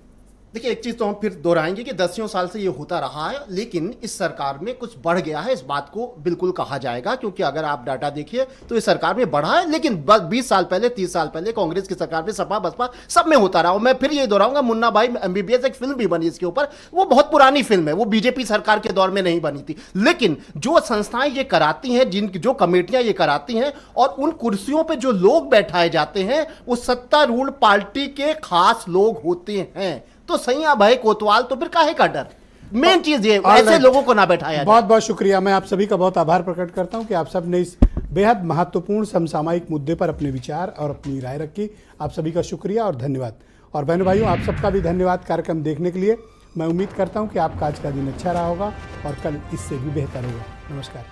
देखिए, एक चीज तो हम फिर दोहराएंगे कि 10 साल से ये होता रहा है, लेकिन इस सरकार में कुछ बढ़ गया है, इस बात को बिल्कुल कहा जाएगा, क्योंकि अगर आप डाटा देखिए तो इस सरकार में बढ़ा है, लेकिन 20 साल पहले 30 साल पहले कांग्रेस की सरकार में सपा बसपा सब में होता रहा। और मैं फिर ये दोहराऊंगा, मुन्ना भाई MBBS एक फिल्म भी बनी इसके ऊपर, वो बहुत पुरानी फिल्म है, वो बीजेपी सरकार के दौर में नहीं बनी थी। लेकिन जो संस्थाएं ये कराती हैं, जो कमेटियां ये कराती हैं, और उन कुर्सियों पर जो लोग बैठाए जाते हैं वो सत्तारूढ़ पार्टी के खास लोग होते हैं। तो सैया भाई कोतवाल तो फिर काहे का डर? मेन चीज ये, ऐसे लोगों को ना बैठाया जाए। बहुत बहुत शुक्रिया। मैं आप सभी का बहुत आभार प्रकट करता हूं कि आप सब ने इस बेहद महत्वपूर्ण समसामयिक मुद्दे पर अपने विचार और अपनी राय रखी। आप सभी का शुक्रिया और धन्यवाद। और बहनों भाइयों, आप सबका भी धन्यवाद कार्यक्रम देखने के लिए। मैं उम्मीद करता हूं कि आपका आज का दिन अच्छा रहा होगा और कल इससे भी बेहतर होगा। नमस्कार।